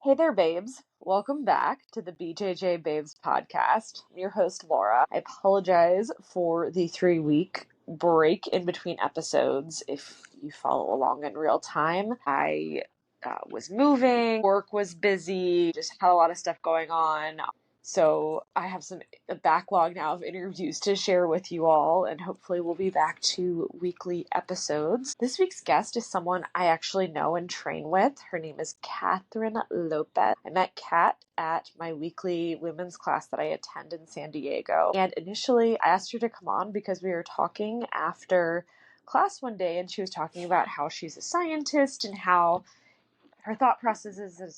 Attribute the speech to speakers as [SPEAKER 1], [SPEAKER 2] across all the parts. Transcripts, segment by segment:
[SPEAKER 1] Hey there, babes. Welcome back to the BJJ Babes podcast. I'm your host, Laura. I apologize for the 3-week break in between episodes. If you follow along in real time, I was moving, work was busy, just had a lot of stuff going on. So I have a backlog now of interviews to share with you all, and hopefully we'll be back to weekly episodes. This week's guest is someone I actually know and train with. Her name is Catherine Lopez. I met Kat at my weekly women's class that I attend in San Diego. And initially I asked her to come on because we were talking after class one day, and she was talking about how she's a scientist and how her thought processes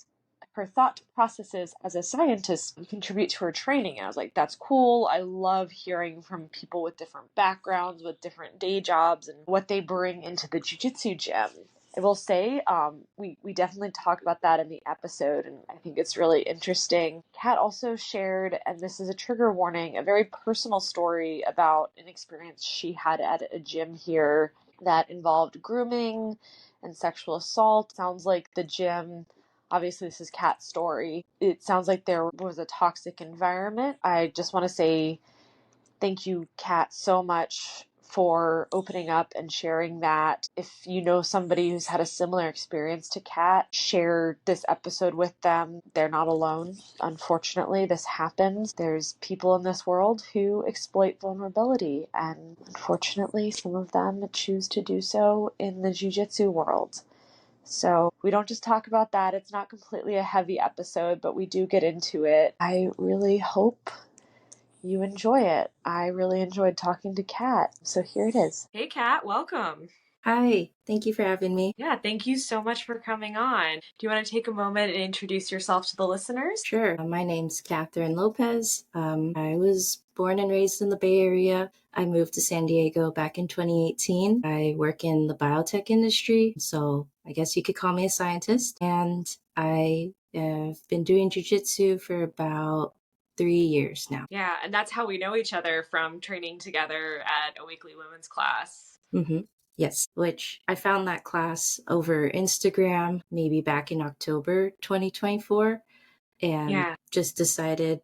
[SPEAKER 1] as a scientist contribute to her training. And I was like, that's cool. I love hearing from people with different backgrounds, with different day jobs, and what they bring into the jiu-jitsu gym. I will say, we definitely talk about that in the episode, and I think it's really interesting. Kat also shared, and this is a trigger warning, a very personal story about an experience she had at a gym here that involved grooming and sexual assault. Sounds like the gym, obviously this is Kat's story, it sounds like there was a toxic environment. I just want to say thank you, Kat, so much for opening up and sharing that. If you know somebody who's had a similar experience to Kat, share this episode with them. They're not alone. Unfortunately, this happens. There's people in this world who exploit vulnerability, and unfortunately, some of them choose to do so in the jiu-jitsu world. So we don't just talk about that. It's not completely a heavy episode, but we do get into it. I really hope you enjoy it. I really enjoyed talking to Kat. So here it is. Hey, Kat, welcome.
[SPEAKER 2] Hi, thank you for having me.
[SPEAKER 1] Yeah, thank you so much for coming on. Do you want to take a moment and introduce yourself to the listeners?
[SPEAKER 2] Sure. My name's Catherine Lopez. I was born and raised in the Bay Area. I moved to San Diego back in 2018. I work in the biotech industry, so I guess you could call me a scientist. And I have been doing jiu-jitsu for about 3 years now.
[SPEAKER 1] Yeah, and that's how we know each other, from training together at a weekly women's class.
[SPEAKER 2] Mm-hmm. Yes, which I found that class over Instagram, maybe back in October 2024, and just decided,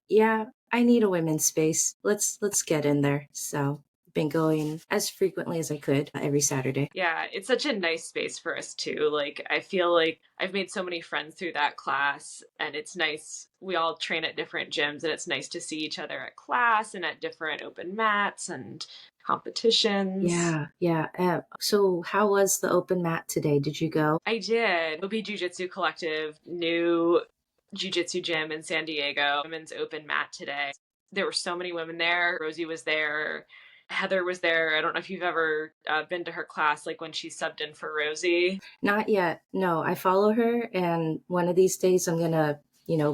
[SPEAKER 2] I need a women's space. Let's get in there. So been going as frequently as I could every Saturday.
[SPEAKER 1] Yeah, it's such a nice space for us too. Like, I feel like I've made so many friends through that class, and it's nice. We all train at different gyms, and it's nice to see each other at class and at different open mats and competitions.
[SPEAKER 2] Yeah. So how was the open mat today? Did you go?
[SPEAKER 1] I did. OB Jiu-Jitsu Collective, new jiu-jitsu gym in San Diego, women's open mat today. There were so many women there. Rosie was there. Heather was there. I don't know if you've ever been to her class, like when she subbed in for Rosie.
[SPEAKER 2] Not yet. No, I follow her, and one of these days I'm gonna,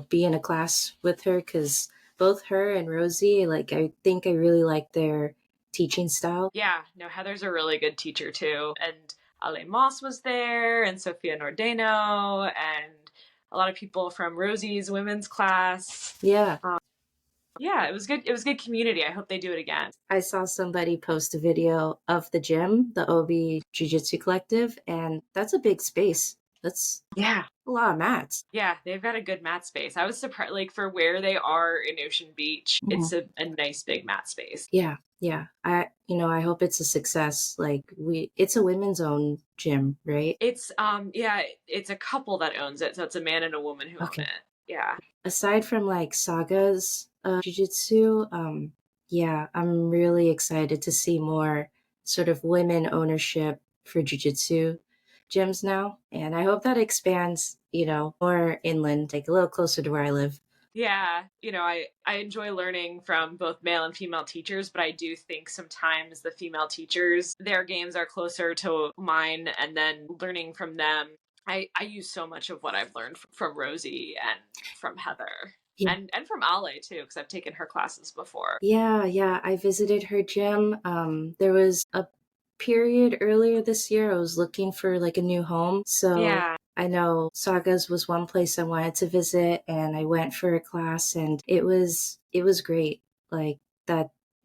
[SPEAKER 2] be in a class with her, because both her and Rosie, I think I really like their teaching style.
[SPEAKER 1] Yeah, no, Heather's a really good teacher too. And Ale Moss was there, and Sophia Nordeno, and a lot of people from Rosie's women's class.
[SPEAKER 2] Yeah.
[SPEAKER 1] Yeah, it was good. It was good community. I hope they do it again.
[SPEAKER 2] I saw somebody post a video of the gym, the OB Jiu-Jitsu Collective, and that's a big space. That's a lot of mats.
[SPEAKER 1] Yeah, they've got a good mat space. I was surprised, like, for where they are in Ocean Beach, it's a nice big mat space.
[SPEAKER 2] Yeah. I hope it's a success. It's a women's owned gym, right?
[SPEAKER 1] It's it's a couple that owns it, so it's a man and a woman who own it. Yeah.
[SPEAKER 2] Aside from Saga's jiu-jitsu, I'm really excited to see more sort of women ownership for jiu-jitsu gyms now, and I hope that expands, more inland, a little closer to where I live.
[SPEAKER 1] Yeah, I enjoy learning from both male and female teachers, but I do think sometimes the female teachers, their games are closer to mine, and then learning from them, I use so much of what I've learned from Rosie and from Heather.
[SPEAKER 2] Yeah.
[SPEAKER 1] And from Ale too, because I've taken her classes before.
[SPEAKER 2] Yeah, I visited her gym. There was a period earlier this year I was looking for a new home, so I know Saga's was one place I wanted to visit, and I went for a class, and it was great. It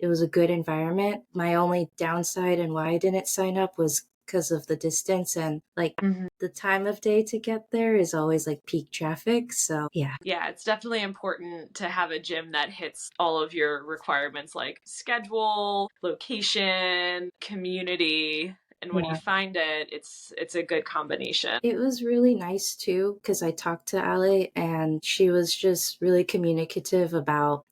[SPEAKER 2] was a good environment. My only downside and why I didn't sign up was because of the distance, and like
[SPEAKER 1] Mhm.
[SPEAKER 2] the time of day to get there is always like peak traffic. So, yeah.
[SPEAKER 1] Yeah, it's definitely important to have a gym that hits all of your requirements like schedule, location, community, and when you
[SPEAKER 2] Yeah.
[SPEAKER 1] find it, it's a good combination.
[SPEAKER 2] It was really nice too because I talked to Ali and she was just really communicative about,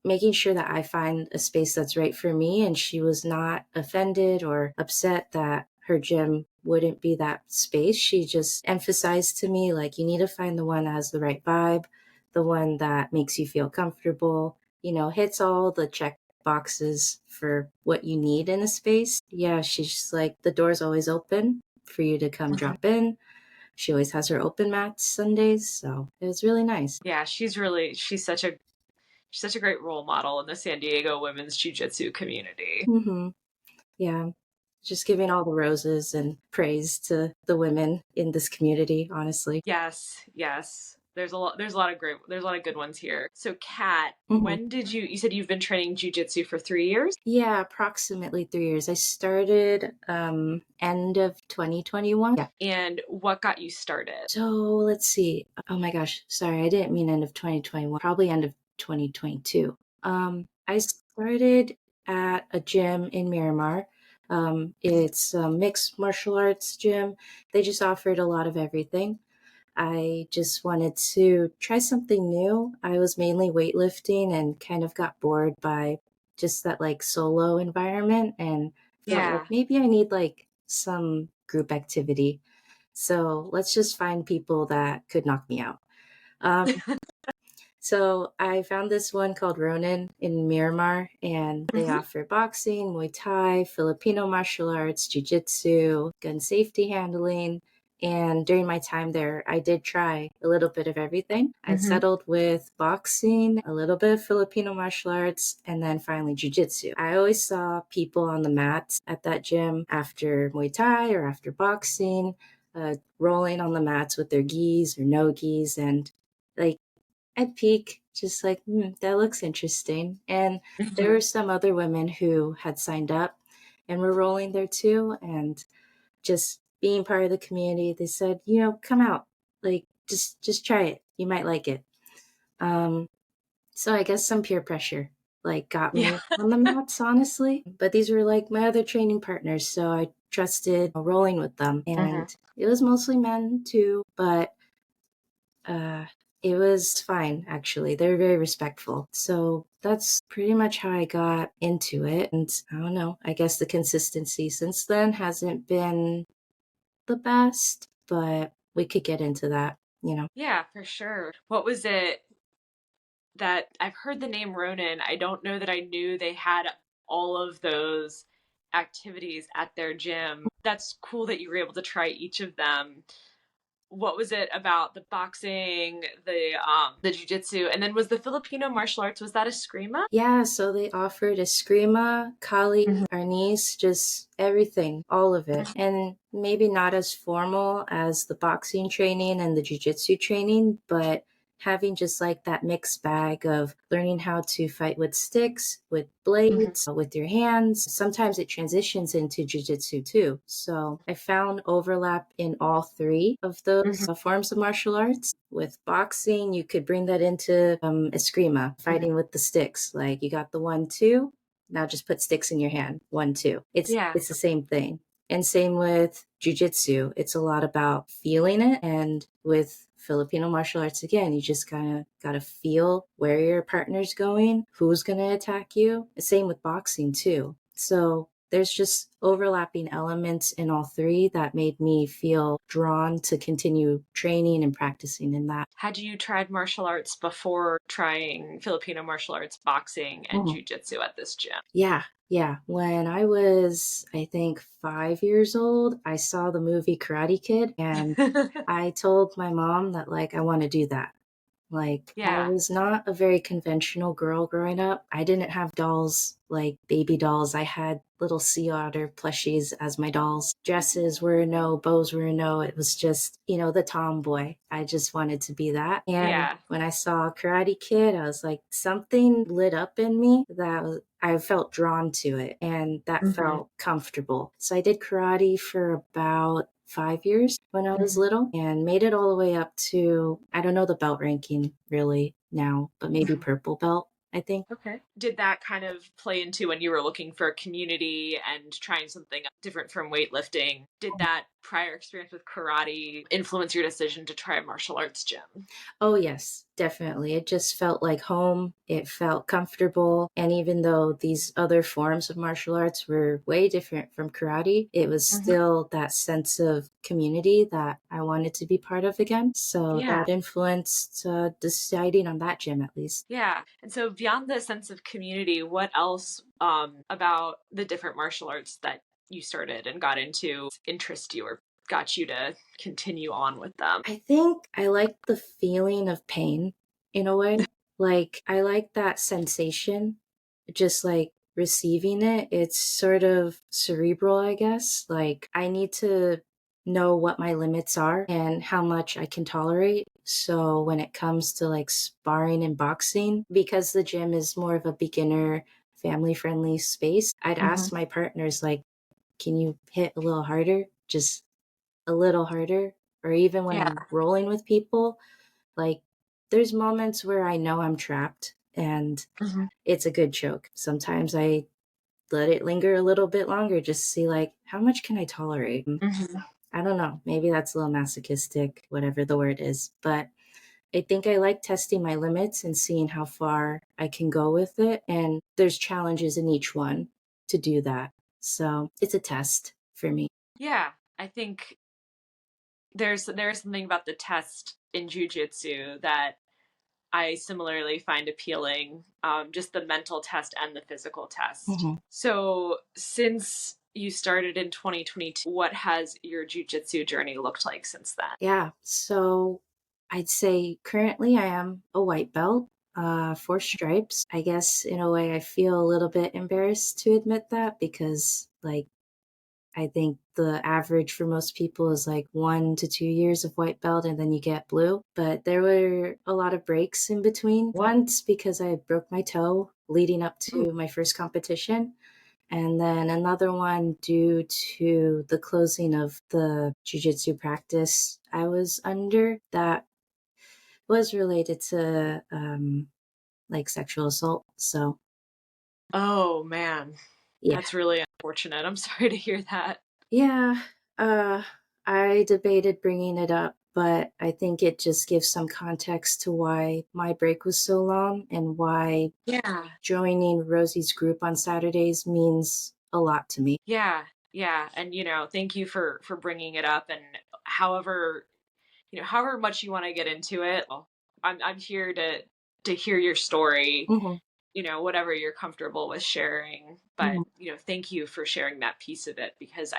[SPEAKER 2] making sure that I find a space that's right for me. And she was not offended or upset that her gym wouldn't be that space. She just emphasized to me, like, you need to find the one that has the right vibe, the one that makes you feel comfortable, hits all the check boxes for what you need in a space. Yeah, she's just like, the door's always open for you to come
[SPEAKER 1] Mhm.
[SPEAKER 2] drop in. She always has her open mats Sundays, so it was really nice.
[SPEAKER 1] Yeah, she's such a great role model in the San Diego women's jiu-jitsu community.
[SPEAKER 2] Hmm. Yeah, just giving all the roses and praise to the women in this community, honestly.
[SPEAKER 1] Yes, yes. There's a lot of good ones here. So Kat,
[SPEAKER 2] Hmm.
[SPEAKER 1] you said you've been training jujitsu for 3 years?
[SPEAKER 2] Yeah, approximately 3 years. I started end of 2021. Yeah.
[SPEAKER 1] And what got you started?
[SPEAKER 2] So let's see. Oh my gosh, sorry, I didn't mean end of 2021. Probably end of 2022. I started at a gym in Miramar. It's a mixed martial arts gym. They just offered a lot of everything. I just wanted to try something new. I was mainly weightlifting and kind of got bored by just that like solo environment and felt like
[SPEAKER 1] Yeah.
[SPEAKER 2] maybe I need like some group activity. So let's just find people that could knock me out. Um, so I found this one called Ronin in Miramar, and they
[SPEAKER 1] Mhm.
[SPEAKER 2] offer boxing, Muay Thai, Filipino martial arts, jiu-jitsu, gun safety handling. And during my time there, I did try a little bit of everything. I
[SPEAKER 1] Mhm.
[SPEAKER 2] settled with boxing, a little bit of Filipino martial arts, and then finally jiu-jitsu. I always saw people on the mats at that gym after Muay Thai or after boxing, rolling on the mats with their gis or no gis, and like I'd peek, just like, that looks interesting. And there
[SPEAKER 1] Mhm.
[SPEAKER 2] were some other women who had signed up and were rolling there too. And just being part of the community, they said, come out, like, just try it. You might like it. Um, so I guess some peer pressure like got
[SPEAKER 1] Yeah.
[SPEAKER 2] me on the mats, honestly. But these were like my other training partners, so I trusted rolling with them.
[SPEAKER 1] Mhm.
[SPEAKER 2] And it was mostly men too, but uh, it was fine, actually. They were very respectful. So that's pretty much how I got into it. And I don't know, I guess the consistency since then hasn't been the best, but we could get into that.
[SPEAKER 1] Yeah, for sure. What was it that I've heard the name Ronin? I don't know that I knew they had all of those activities at their gym. That's cool that you were able to try each of them. What was it about the boxing, the jujitsu, and then was the Filipino martial arts, was that a screama?
[SPEAKER 2] Yeah, so they offered Eskrima, Kali,
[SPEAKER 1] Mhm.
[SPEAKER 2] Arnis, just everything, all of it. And maybe not as formal as the boxing training and the jujitsu training, but having just like that mixed bag of learning how to fight with sticks, with
[SPEAKER 1] Mhm.
[SPEAKER 2] blades, with your hands. Sometimes it transitions into jujitsu too. So I found overlap in all three of those
[SPEAKER 1] Mhm.
[SPEAKER 2] forms of martial arts. With boxing, you could bring that into eskrima,
[SPEAKER 1] Mhm.
[SPEAKER 2] fighting with the sticks. Like you got the 1, 2, now just put sticks in your hand. 1, 2. It's
[SPEAKER 1] Yeah.
[SPEAKER 2] it's the same thing. And same with jujitsu. It's a lot about feeling it. And with Filipino martial arts, again, you just kind of got to feel where your partner's going, who's going to attack you. Same with boxing, too. So there's just overlapping elements in all three that made me feel drawn to continue training and practicing in that.
[SPEAKER 1] Had you tried martial arts before trying Filipino martial arts, boxing, and
[SPEAKER 2] Mhm.
[SPEAKER 1] jujitsu at this gym?
[SPEAKER 2] Yeah, yeah. When I was, I think, 5 years old, I saw the movie Karate Kid and I told my mom that, like, I want to do that. Like, I
[SPEAKER 1] Yeah.
[SPEAKER 2] was not a very conventional girl growing up. I didn't have dolls like baby dolls. I had little sea otter plushies as my dolls. Dresses were a no, bows were a no. It was just, the tomboy. I just wanted to be that. And
[SPEAKER 1] Yeah.
[SPEAKER 2] when I saw Karate Kid, I was like, something lit up in me that I felt drawn to it and that
[SPEAKER 1] Hmm.
[SPEAKER 2] felt comfortable. So I did karate for about 5 years when I was
[SPEAKER 1] Hmm.
[SPEAKER 2] little and made it all the way up to, I don't know the belt ranking really now, but maybe purple belt, I think.
[SPEAKER 1] Okay. Did that kind of play into when you were looking for a community and trying something different from weightlifting? Did that prior experience with karate influence your decision to try a martial arts gym?
[SPEAKER 2] Oh, yes, definitely. It just felt like home. It felt comfortable. And even though these other forms of martial arts were way different from karate, it was
[SPEAKER 1] Hmm.
[SPEAKER 2] still that sense of community that I wanted to be part of again. So
[SPEAKER 1] Yeah.
[SPEAKER 2] that influenced deciding on that gym at least.
[SPEAKER 1] Yeah. And so beyond the sense of community, what else about the different martial arts that you started and got into interest you or got you to continue on with them?
[SPEAKER 2] I think I like the feeling of pain in a way. Like, I like that sensation, just like receiving it. It's sort of cerebral, I guess. Like, I need to know what my limits are and how much I can tolerate. So, when it comes to like sparring and boxing, because the gym is more of a beginner, family friendly space, I'd
[SPEAKER 1] Hmm.
[SPEAKER 2] ask my partners, like, can you hit a little harder? Just a little harder. Or even when
[SPEAKER 1] Yeah.
[SPEAKER 2] I'm rolling with people, like there's moments where I know I'm trapped and
[SPEAKER 1] Hmm.
[SPEAKER 2] it's a good choke. Sometimes I let it linger a little bit longer just to see like how much can I tolerate.
[SPEAKER 1] Hmm.
[SPEAKER 2] I don't know. Maybe that's a little masochistic, whatever the word is, but I think I like testing my limits and seeing how far I can go with it. And there's challenges in each one to do that. So it's a test for me.
[SPEAKER 1] Yeah. I think there's something about the test in jujitsu that I similarly find appealing, just the mental test and the physical test.
[SPEAKER 2] Mhm.
[SPEAKER 1] So, since you started in 2022, what has your jujitsu journey looked like since then?
[SPEAKER 2] Yeah. So I'd say currently I am a white belt, 4 stripes. I guess in a way I feel a little bit embarrassed to admit that because, like, I think the average for most people is like 1 to 2 years of white belt and then you get blue. But there were a lot of breaks in between. Once because I broke my toe leading up
[SPEAKER 1] Ooh.
[SPEAKER 2] to my first competition. And then another one due to the closing of the jujitsu practice I was under that was related to like sexual assault. So,
[SPEAKER 1] Oh man,
[SPEAKER 2] yeah.
[SPEAKER 1] that's really unfortunate. I'm sorry to hear that.
[SPEAKER 2] Yeah, uh, I debated bringing it up, but I think it just gives some context to why my break was so long and why
[SPEAKER 1] Yeah.
[SPEAKER 2] joining Rosie's group on Saturdays means a lot to me.
[SPEAKER 1] Yeah. Yeah, and thank you for bringing it up and however, however much you want to get into it. I'm here to hear your story,
[SPEAKER 2] Hmm.
[SPEAKER 1] whatever you're comfortable with sharing. But,
[SPEAKER 2] Hmm.
[SPEAKER 1] thank you for sharing that piece of it because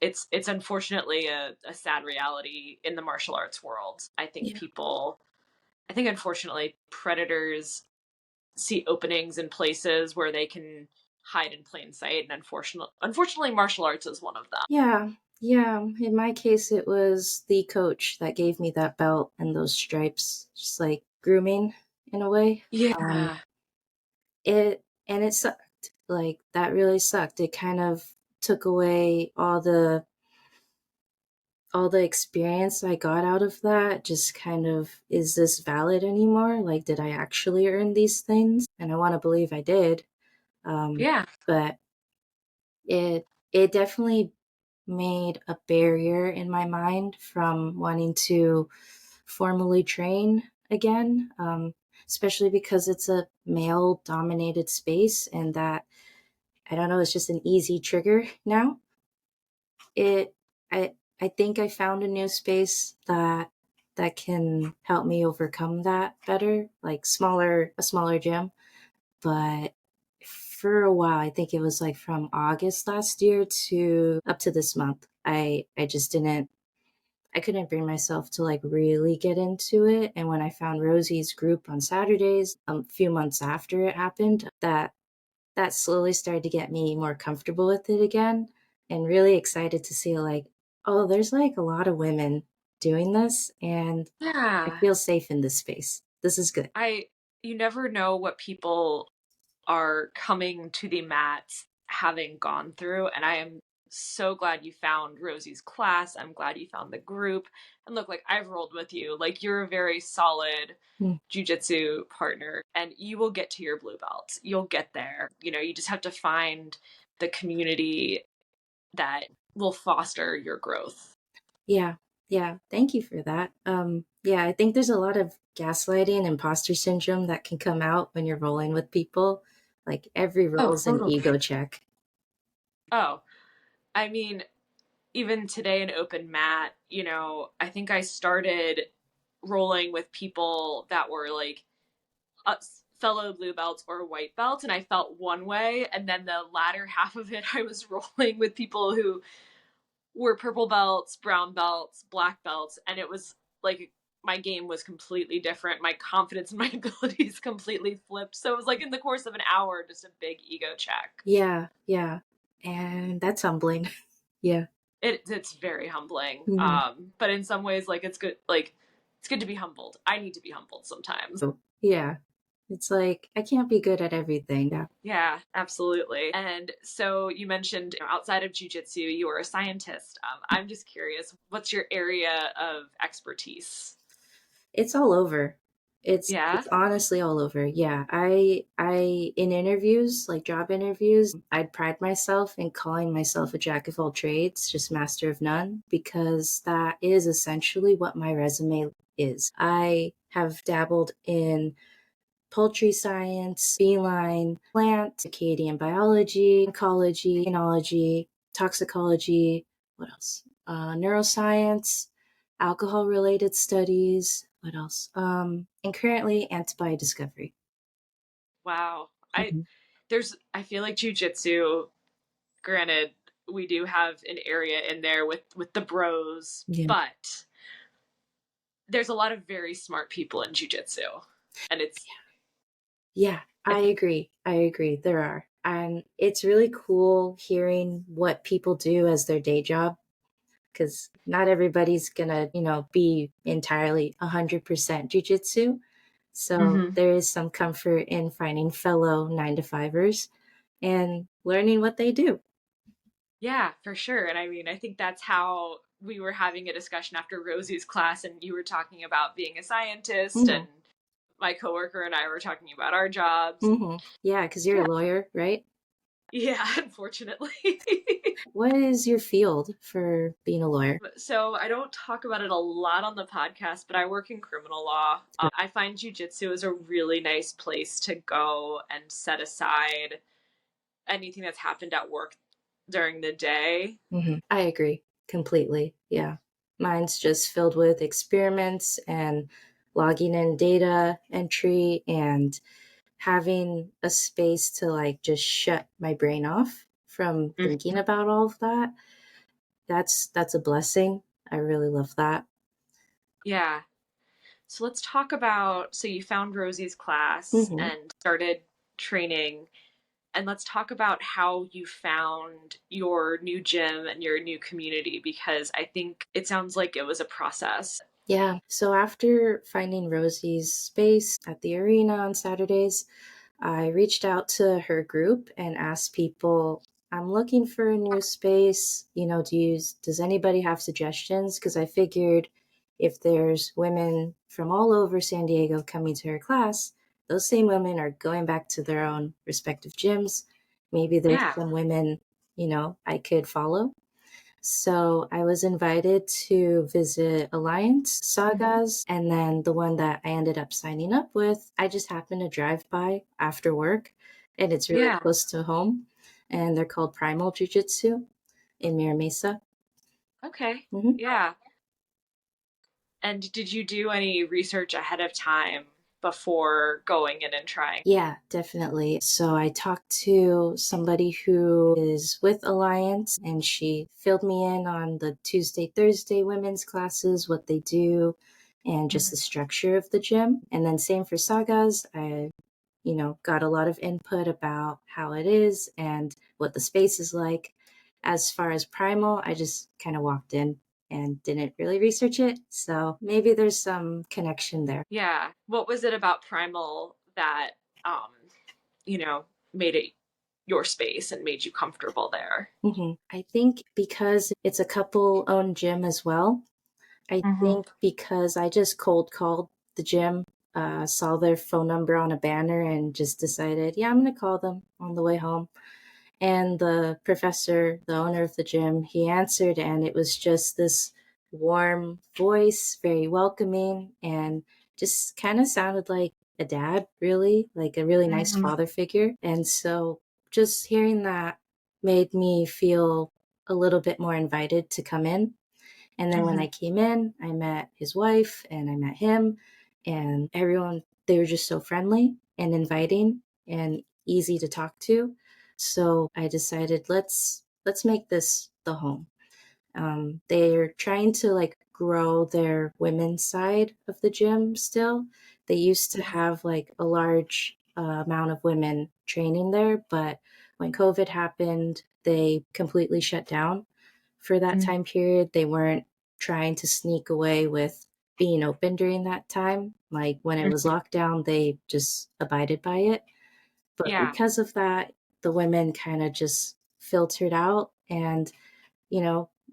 [SPEAKER 1] it's unfortunately a sad reality in the martial arts world.
[SPEAKER 2] Yeah.
[SPEAKER 1] I think unfortunately predators see openings in places where they can hide in plain sight, and unfortunately martial arts is one of them.
[SPEAKER 2] Yeah. Yeah. In my case, it was the coach that gave me that belt and those stripes, just like grooming in a way.
[SPEAKER 1] Yeah.
[SPEAKER 2] And it sucked. Like that really sucked. It kind of took away all the experience I got out of that. Just kind of, is this valid anymore? Like, did I actually earn these things? And I want to believe I did.
[SPEAKER 1] Yeah.
[SPEAKER 2] But it definitely made a barrier in my mind from wanting to formally train again, especially because it's a male dominated space and that, I don't know, it's just an easy trigger now. It I think I found a new space that can help me overcome that better, like a smaller gym. But for a while, I think it was like from August last year to up to this month, I just didn't I couldn't bring myself to like really get into it. And when I found Rosie's group on Saturdays, a few months after it happened, that slowly started to get me more comfortable with it again and really excited to see like, oh, there's like a lot of women doing this and I
[SPEAKER 1] Yeah.
[SPEAKER 2] feel safe in this space. This is good.
[SPEAKER 1] You never know what people are coming to the mats having gone through, and I am so glad you found Rosie's class. I'm glad you found the group. And look, like I've rolled with you. Like you're a very solid
[SPEAKER 2] Mm.
[SPEAKER 1] jujitsu partner and you will get to your blue belt. You'll get there. You just have to find the community that will foster your growth.
[SPEAKER 2] Yeah. Yeah. Thank you for that. Yeah, I think there's a lot of gaslighting, imposter syndrome that can come out when you're rolling with people. Like every
[SPEAKER 1] Oh,
[SPEAKER 2] roll is an
[SPEAKER 1] totally.
[SPEAKER 2] ego check.
[SPEAKER 1] Oh, I mean, even today in open mat, I think I started rolling with people that were like uh, fellow blue belts or white belts, and I felt one way, and then the latter half of it I was rolling with people who were purple belts, brown belts, black belts, and it was like my game was completely different. My confidence and my abilities completely flipped. So it was like in the course of an hour, just a big ego check.
[SPEAKER 2] Yeah. Yeah. And that's humbling. Yeah.
[SPEAKER 1] It's very humbling.
[SPEAKER 2] Mhm.
[SPEAKER 1] But in some ways, like it's good. Like it's good to be humbled. I need to be humbled sometimes.
[SPEAKER 2] So, yeah. It's like I can't be good at everything. Yeah.
[SPEAKER 1] Yeah, absolutely. And so you mentioned outside of jujitsu, you were a scientist. I'm just curious, what's your area of expertise?
[SPEAKER 2] It's all over.
[SPEAKER 1] Yeah.
[SPEAKER 2] It's honestly all over. Yeah. I in interviews, like job interviews, I'd pride myself in calling myself a jack of all trades, just master of none, because that is essentially what my resume is. I have dabbled in poultry science, feline, plant, circadian biology, ecology, enology, toxicology, what else? Neuroscience, alcohol related studies, what else? And currently antibody discovery.
[SPEAKER 1] Wow.
[SPEAKER 2] Mhm.
[SPEAKER 1] I feel like jujitsu, granted, we do have an area in there with the bros,
[SPEAKER 2] Yeah.
[SPEAKER 1] but there's a lot of very smart people in jujitsu. And
[SPEAKER 2] Yeah, I
[SPEAKER 1] it's
[SPEAKER 2] agree. I agree. There are. And it's really cool hearing what people do as their day job because not everybody's gonna, be entirely 100% jujitsu. So
[SPEAKER 1] Mhm.
[SPEAKER 2] there is some comfort in finding fellow 9 to 5ers and learning what they do.
[SPEAKER 1] Yeah, for sure. And I mean, I think that's how we were having a discussion after Rosie's class, and you were talking about being a scientist, and
[SPEAKER 2] Hmm.
[SPEAKER 1] my coworker and I were talking about our jobs.
[SPEAKER 2] Hmm. Yeah, because you're a
[SPEAKER 1] Yeah.
[SPEAKER 2] lawyer, right?
[SPEAKER 1] Yeah, unfortunately.
[SPEAKER 2] What is your field for being a lawyer?
[SPEAKER 1] So I don't talk about it a lot on the podcast, but I work in criminal law. I find jujitsu is a really nice place to go and set aside anything that's happened at work during the day.
[SPEAKER 2] I agree completely. Yeah. Mine's just filled with experiments and logging in data entry and having a space to like just shut my brain off from thinking
[SPEAKER 1] Mhm.
[SPEAKER 2] about all of that. That's a blessing. I really love that.
[SPEAKER 1] Yeah. So let's talk about, so you found Rosie's class
[SPEAKER 2] Hmm.
[SPEAKER 1] and started training, and let's talk about how you found your new gym and your new community, because I think it sounds like it was a process.
[SPEAKER 2] Yeah. So after finding Rosie's space at the arena on Saturdays, I reached out to her group and asked people, I'm looking for a new space. Does anybody have suggestions? Because I figured if there's women from all over San Diego coming to her class, those same women are going back to their own respective gyms. Maybe there's
[SPEAKER 1] Yeah.
[SPEAKER 2] some women, I could follow. So I was invited to visit Alliance Sagas, and then the one that I ended up signing up with, I just happened to drive by after work, and it's really
[SPEAKER 1] Yeah.
[SPEAKER 2] close to home. And they're called Primal Jiu Jitsu in Mira Mesa.
[SPEAKER 1] Okay.
[SPEAKER 2] Hmm.
[SPEAKER 1] Yeah. And did you do any research ahead of time before going in and trying?
[SPEAKER 2] Yeah, definitely. So I talked to somebody who is with Alliance, and she filled me in on the Tuesday, Thursday women's classes, what they do, and just the structure of the gym. And then same for Sagas. I got a lot of input about how it is and what the space is like. As far as Primal, I just kind of walked in and didn't really research it. So maybe there's some connection there.
[SPEAKER 1] Yeah. What was it about Primal that, um, you know, made it your space and made you comfortable there?
[SPEAKER 2] I think because it's a couple owned gym as well. I think because I just cold called the gym, saw their phone number on a banner and just decided, yeah, I'm going to call them on the way home. And the professor, the owner of the gym, he answered, and it was just this warm voice, very welcoming, and just kind of sounded like a dad, really, like a really nice father figure. And so just hearing that made me feel a little bit more invited to come in. And then when I came in, I met his wife and I met him, and everyone, they were just so friendly and inviting and easy to talk to. So I decided let's make this the home. They're trying to like grow their women's side of the gym still. They used to have like a large amount of women training there, but when COVID happened, they completely shut down for that time period. They weren't trying to sneak away with being open during that time. Like when it was locked down, they just abided by it. But
[SPEAKER 1] Yeah.
[SPEAKER 2] because of that, the women kind of just filtered out, and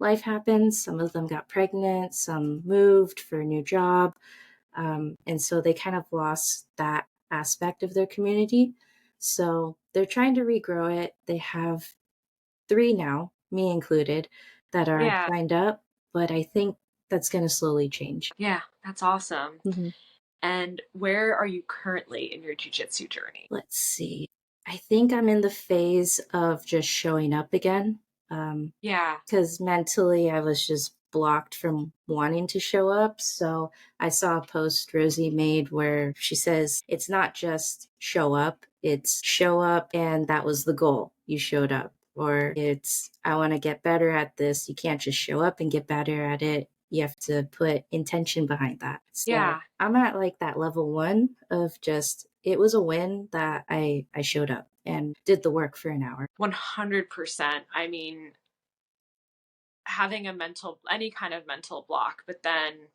[SPEAKER 2] life happens. Some of them got pregnant, some moved for a new job. And so they kind of lost that aspect of their community. So they're trying to regrow it. They have 3 now, me included, that are
[SPEAKER 1] Yeah.
[SPEAKER 2] signed up, but I think that's going to slowly change.
[SPEAKER 1] Yeah. That's awesome.
[SPEAKER 2] Mhm.
[SPEAKER 1] And where are you currently in your jujitsu journey?
[SPEAKER 2] Let's see. I think I'm in the phase of just showing up again.
[SPEAKER 1] Yeah.
[SPEAKER 2] Because mentally I was just blocked from wanting to show up. So I saw a post Rosie made where she says it's not just show up, it's show up and that was the goal. You showed up. Or it's I want to get better at this. You can't just show up and get better at it. You have to put intention behind that. So
[SPEAKER 1] Yeah.
[SPEAKER 2] I'm at like that level 1 of just it was a win that I showed up and did the work for an hour.
[SPEAKER 1] 100%. I mean, having any kind of mental block, but then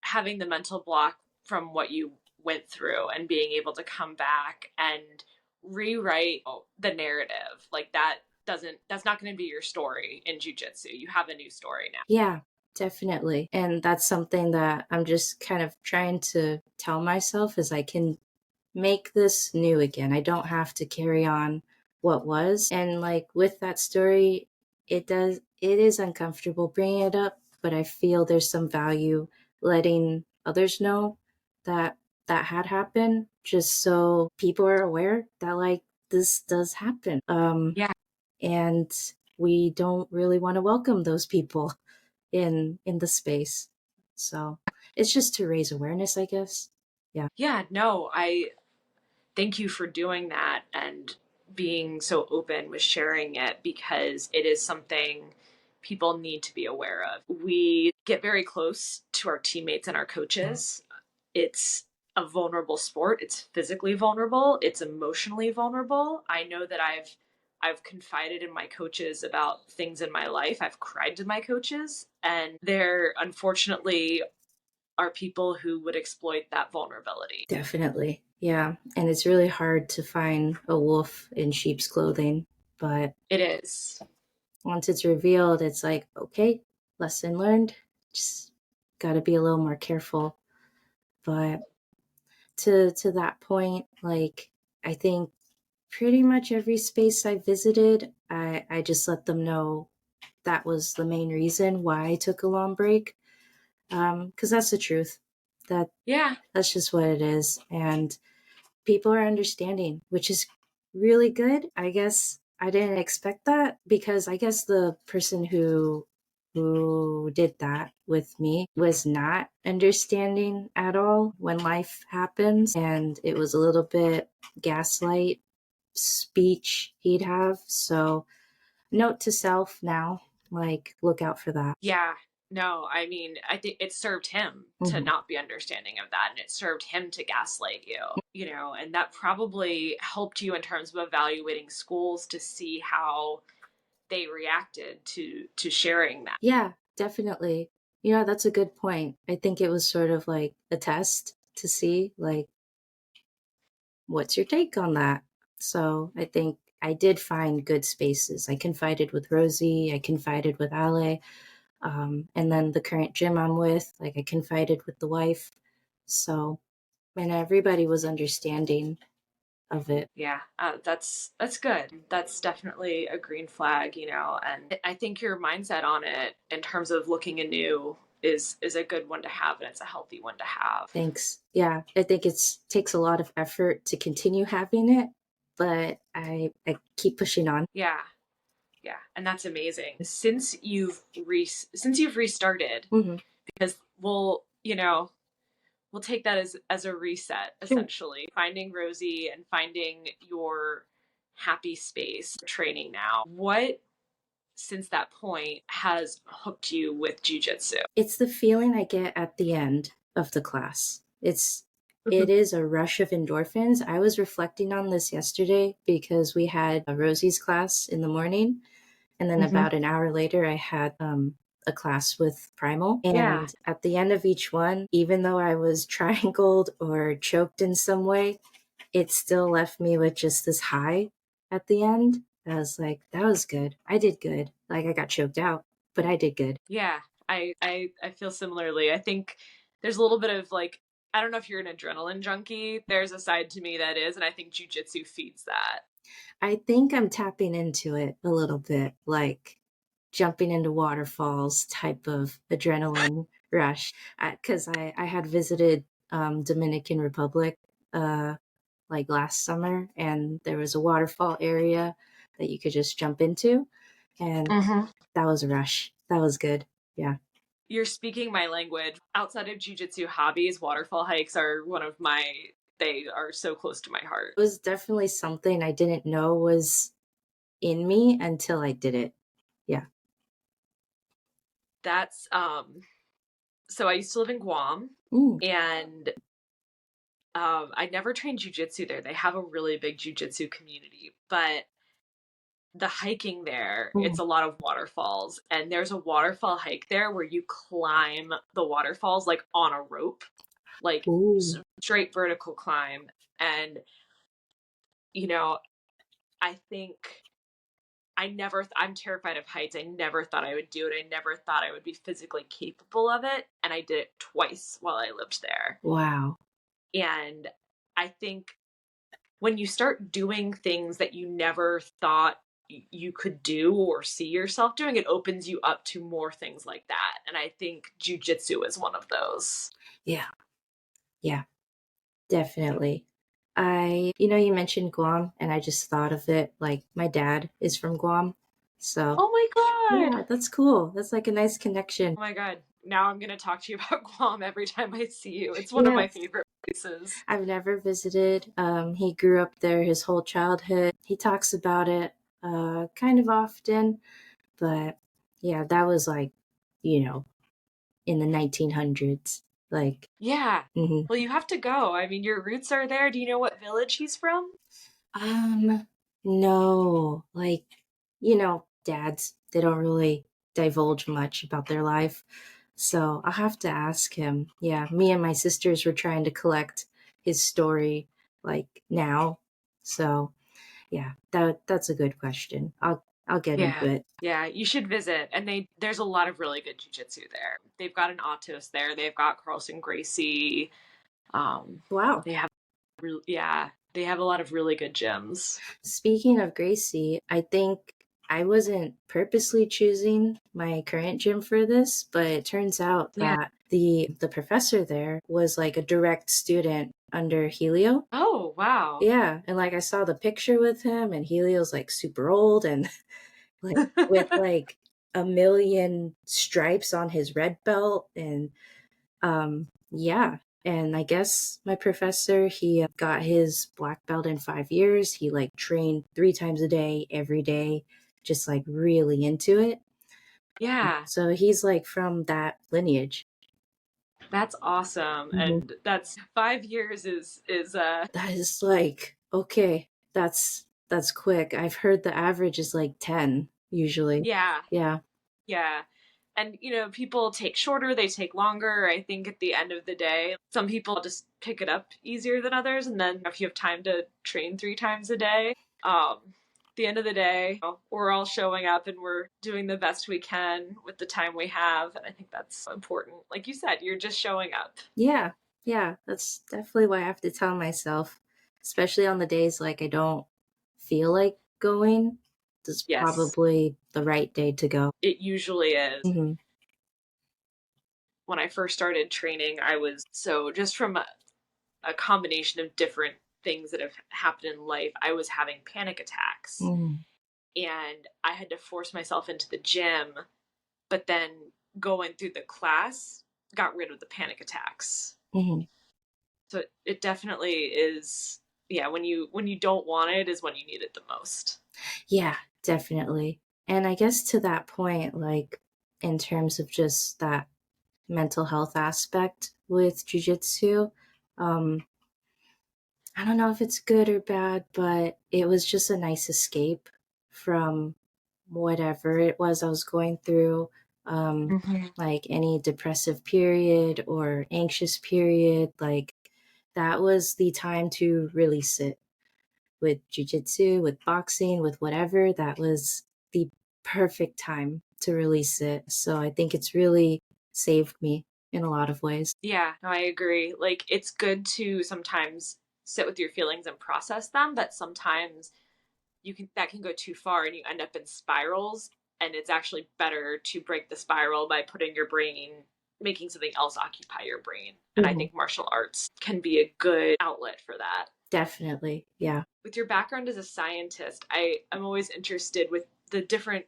[SPEAKER 1] having the mental block from what you went through and being able to come back and rewrite the narrative, like that's not going to be your story in jujitsu. You have a new story now.
[SPEAKER 2] Yeah, definitely. And that's something that I'm just kind of trying to tell myself is I can make this new again. I don't have to carry on what was. And like with that story, it is uncomfortable bringing it up, but I feel there's some value letting others know that that had happened just so people are aware that like this does happen.
[SPEAKER 1] Yeah.
[SPEAKER 2] And we don't really want to welcome those people in the space. So it's just to raise awareness, I guess. Yeah.
[SPEAKER 1] Yeah, no, I thank you for doing that and being so open with sharing it, because it is something people need to be aware of. We get very close to our teammates and our coaches. It's a vulnerable sport. It's physically vulnerable. It's emotionally vulnerable. I know that I've confided in my coaches about things in my life. I've cried to my coaches, and there unfortunately are people who would exploit that vulnerability.
[SPEAKER 2] Definitely. Yeah. And it's really hard to find a wolf in sheep's clothing. But
[SPEAKER 1] It is.
[SPEAKER 2] once it's revealed, it's like, okay, lesson learned. Just got to be a little more careful. But to that point, like, I think pretty much every space I visited, I just let them know that was the main reason why I took a long break. Because that's the truth. That
[SPEAKER 1] Yeah.
[SPEAKER 2] that's just what it is, and people are understanding, which is really good. I guess I didn't expect that because I guess the person who who did that with me was not understanding at all when life happens. And it was a little bit gaslight speech he'd have. So, note to self now, like, look out for that.
[SPEAKER 1] Yeah. No, I mean, I think it served him to
[SPEAKER 2] Hmm.
[SPEAKER 1] not be understanding of that, and it served him to gaslight you, and that probably helped you in terms of evaluating schools to see how they reacted to sharing that.
[SPEAKER 2] Yeah, definitely. That's a good point. I think it was sort of like a test to see, like, what's your take on that? So I think I did find good spaces. I confided with Rosie, I confided with Ale, and then the current gym I'm with, like, I confided with the wife. So, and everybody was understanding of it.
[SPEAKER 1] Yeah, that's good. That's definitely a green flag, and I think your mindset on it in terms of looking anew is a good one to have, and it's a healthy one to have.
[SPEAKER 2] Thanks. Yeah, I think it's takes a lot of effort to continue having it, but I keep pushing on.
[SPEAKER 1] Yeah, yeah, and that's amazing. Since you've restarted,
[SPEAKER 2] Hmm.
[SPEAKER 1] because we'll take that as a reset,
[SPEAKER 2] Sure.
[SPEAKER 1] essentially finding Rosie and finding your happy space training now. What since that point has hooked you with jujitsu?
[SPEAKER 2] It's the feeling I get at the end of the class. It
[SPEAKER 1] Mhm.
[SPEAKER 2] is a rush of endorphins. I was reflecting on this yesterday because we had a Rosie's class in the morning, and then
[SPEAKER 1] Mhm.
[SPEAKER 2] about an hour later, I had a class with Primal.
[SPEAKER 1] Yeah.
[SPEAKER 2] And at the end of each one, even though I was triangled or choked in some way, it still left me with just this high at the end. I was like, that was good. I did good. Like, I got choked out, but I did good.
[SPEAKER 1] Yeah. I feel similarly. I think there's a little bit of like, I don't know if you're an adrenaline junkie. There's a side to me that is, and I think jujitsu feeds that.
[SPEAKER 2] I think I'm tapping into it a little bit, like jumping into waterfalls type of adrenaline rush. Because I had visited Dominican Republic like last summer, and there was a waterfall area that you could just jump into, and
[SPEAKER 1] Mhm.
[SPEAKER 2] that was a rush. That was good. Yeah.
[SPEAKER 1] You're speaking my language. Outside of jujitsu hobbies, waterfall hikes are they are so close to my heart.
[SPEAKER 2] It was definitely something I didn't know was in me until I did it. Yeah.
[SPEAKER 1] That's so I used to live in Guam,
[SPEAKER 2] Mm.
[SPEAKER 1] and I never trained jujitsu there. They have a really big jujitsu community, but the hiking there,
[SPEAKER 2] Mm.
[SPEAKER 1] it's a lot of waterfalls, and there's a waterfall hike there where you climb the waterfalls like on a rope, like
[SPEAKER 2] Ooh.
[SPEAKER 1] straight vertical climb. And you know, I think I'm terrified of heights. I never thought I would do it. I never thought I would be physically capable of it, and I did it twice while I lived there.
[SPEAKER 2] Wow.
[SPEAKER 1] And I think when you start doing things that you never thought you could do or see yourself doing, it opens you up to more things like that. And I think jujitsu is one of those.
[SPEAKER 2] Yeah. Yeah. Definitely. You mentioned Guam, and I just thought of it. Like, my dad is from Guam. So,
[SPEAKER 1] Oh my
[SPEAKER 2] yeah,
[SPEAKER 1] God.
[SPEAKER 2] that's cool. That's like a nice connection.
[SPEAKER 1] Oh my God. Now I'm going to talk to you about Guam every time I see you. It's one of my
[SPEAKER 2] Yes.
[SPEAKER 1] favorite places.
[SPEAKER 2] I've never visited. He grew up there his whole childhood. He talks about it kind of often, but yeah, that was like, you know, in the 1900s. Like,
[SPEAKER 1] Yeah.
[SPEAKER 2] mhm.
[SPEAKER 1] Well, you have to go. I mean, your roots are there. Do you know what village he's from?
[SPEAKER 2] Um, no, like, dads, they don't really divulge much about their life. So I'll have to ask him. Yeah, me and my sisters were trying to collect his story like now. So yeah, that's a good question. I'll get into
[SPEAKER 1] Yeah.
[SPEAKER 2] it.
[SPEAKER 1] Yeah, you should visit. And there's a lot of really good jujitsu there. They've got an Atos there. They've got Carlson Gracie.
[SPEAKER 2] Wow.
[SPEAKER 1] They have yeah, they have a lot of really good gyms.
[SPEAKER 2] Speaking of Gracie, I think I wasn't purposely choosing my current gym for this, but it turns out
[SPEAKER 1] Yeah.
[SPEAKER 2] that the professor there was like a direct student under Helio.
[SPEAKER 1] Oh, wow.
[SPEAKER 2] Yeah, and like I saw the picture with him, and Helio's like super old and like with like a million stripes on his red belt. And yeah. And I guess my professor, he got his black belt in 5 years. He like trained 3 times a day, every day, just like really into it.
[SPEAKER 1] Yeah,
[SPEAKER 2] So he's like from that lineage.
[SPEAKER 1] that's awesome.
[SPEAKER 2] Mhm.
[SPEAKER 1] And that's 5 years is
[SPEAKER 2] That is like, okay, that's quick. I've heard the average is like 10 usually.
[SPEAKER 1] yeah,
[SPEAKER 2] Yeah.
[SPEAKER 1] yeah. And people take shorter, they take longer. I think at the end of the day, some people just pick it up easier than others. And then if you have time to train 3 times a day, at the end of the day, we're all showing up and we're doing the best we can with the time we have. And I think that's important. Like you said, you're just showing up.
[SPEAKER 2] Yeah. Yeah. That's definitely what I have to tell myself, especially on the days like I don't feel like going. This is
[SPEAKER 1] Yes,
[SPEAKER 2] probably the right day to go.
[SPEAKER 1] it usually is.
[SPEAKER 2] Hmm.
[SPEAKER 1] When I first started training, I was so just from a combination of different things that have happened in life, I was having panic attacks.
[SPEAKER 2] Hmm.
[SPEAKER 1] And I had to force myself into the gym, but then going through the class got rid of the panic attacks.
[SPEAKER 2] Hmm.
[SPEAKER 1] So it definitely is, yeah, when you don't want it is when you need it the most.
[SPEAKER 2] Yeah, definitely. And I guess to that point, like in terms of just that mental health aspect with jujitsu, um, I don't know if it's good or bad, but it was just a nice escape from whatever it was I was going through,
[SPEAKER 1] Mm-hmm.
[SPEAKER 2] like any depressive period or anxious period. Like that was the time to release it with jujitsu, with boxing, with whatever. That was the perfect time to release it. So I think it's really saved me in a lot of ways.
[SPEAKER 1] Yeah, no, I agree. Like it's good to sometimes sit with your feelings and process them, but sometimes that can go too far and you end up in spirals, and it's actually better to break the spiral by putting your brain making something else occupy your brain. And I
[SPEAKER 2] Mhm.
[SPEAKER 1] think martial arts can be a good outlet for that.
[SPEAKER 2] Definitely. Yeah.
[SPEAKER 1] With your background as a scientist, I'm always interested with the different